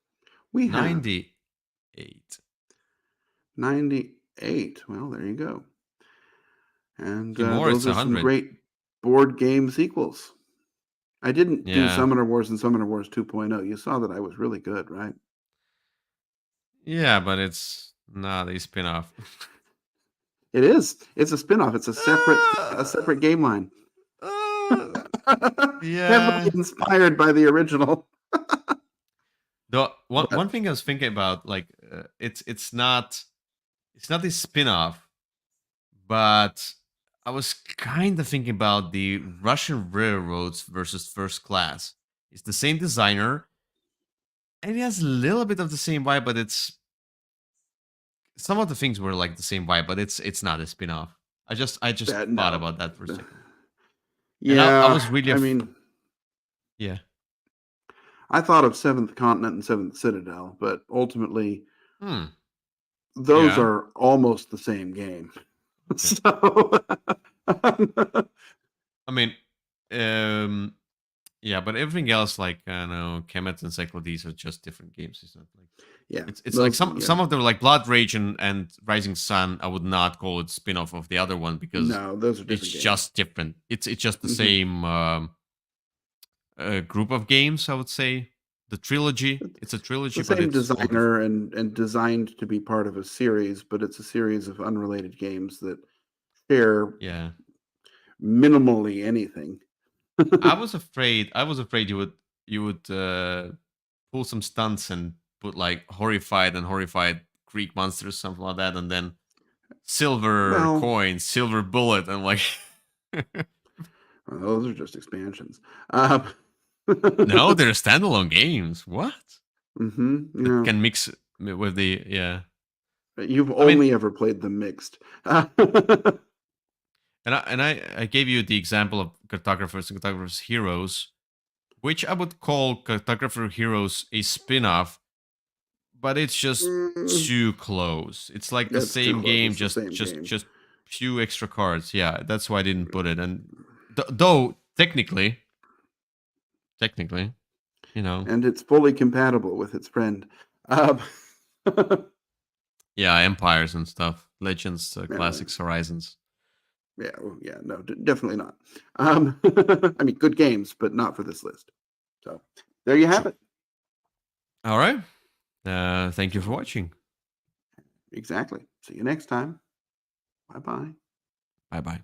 We have 98. 98. Well, there you go. And Few more, those it's are some 100. great board game sequels. I didn't do Yeah. Summoner Wars and Summoner Wars 2.0. You saw that I was really good, right? Yeah, but it's not a spin-off. It is. It's a spin-off. It's a separate game line. Yeah. Heavily inspired by the original. The one thing I was thinking about, like, it's not a spin-off, but I was kind of thinking about the Russian Railroads versus First Class. It's the same designer, and it has a little bit of the same vibe, but some of the things were like the same vibe, but it's not a spin-off. I just thought about that for a second. Yeah, I was really yeah. I thought of Seventh Continent and Seventh Citadel, but ultimately, those Yeah. are almost the same game. Okay. So, I mean, yeah, but everything else, like, I don't know, Kemet and Cyclades are just different games. It's not like, yeah, it's like some of them, like Blood Rage and Rising Sun. I would not call it spin-off of the other one, because no, those are different. It's games. just different. It's just the same group of games, I would say. The trilogy. It's a trilogy, the same but it's designer and designed to be part of a series, but it's a series of unrelated games that share minimally anything. I was afraid you would pull some stunts and put like horrified Greek monsters, something like that, and then silver coin, silver bullet, and like those are just expansions. No, they're standalone games. What? Yeah. Can mix with the You've only ever played them mixed. And I gave you the example of Cartographers and Cartographers Heroes, which I would call Cartographer Heroes a spin-off, but it's just too close. It's like the same game, just few extra cards. Yeah, that's why I didn't put it. And though technically, and it's fully compatible with its friend. Yeah, Empires and stuff, Legends, Classics, Horizons. Yeah, no, definitely not. I mean, good games, but not for this list. So there you have it. All right. Thank you for watching. Exactly. See you next time. Bye-bye. Bye-bye.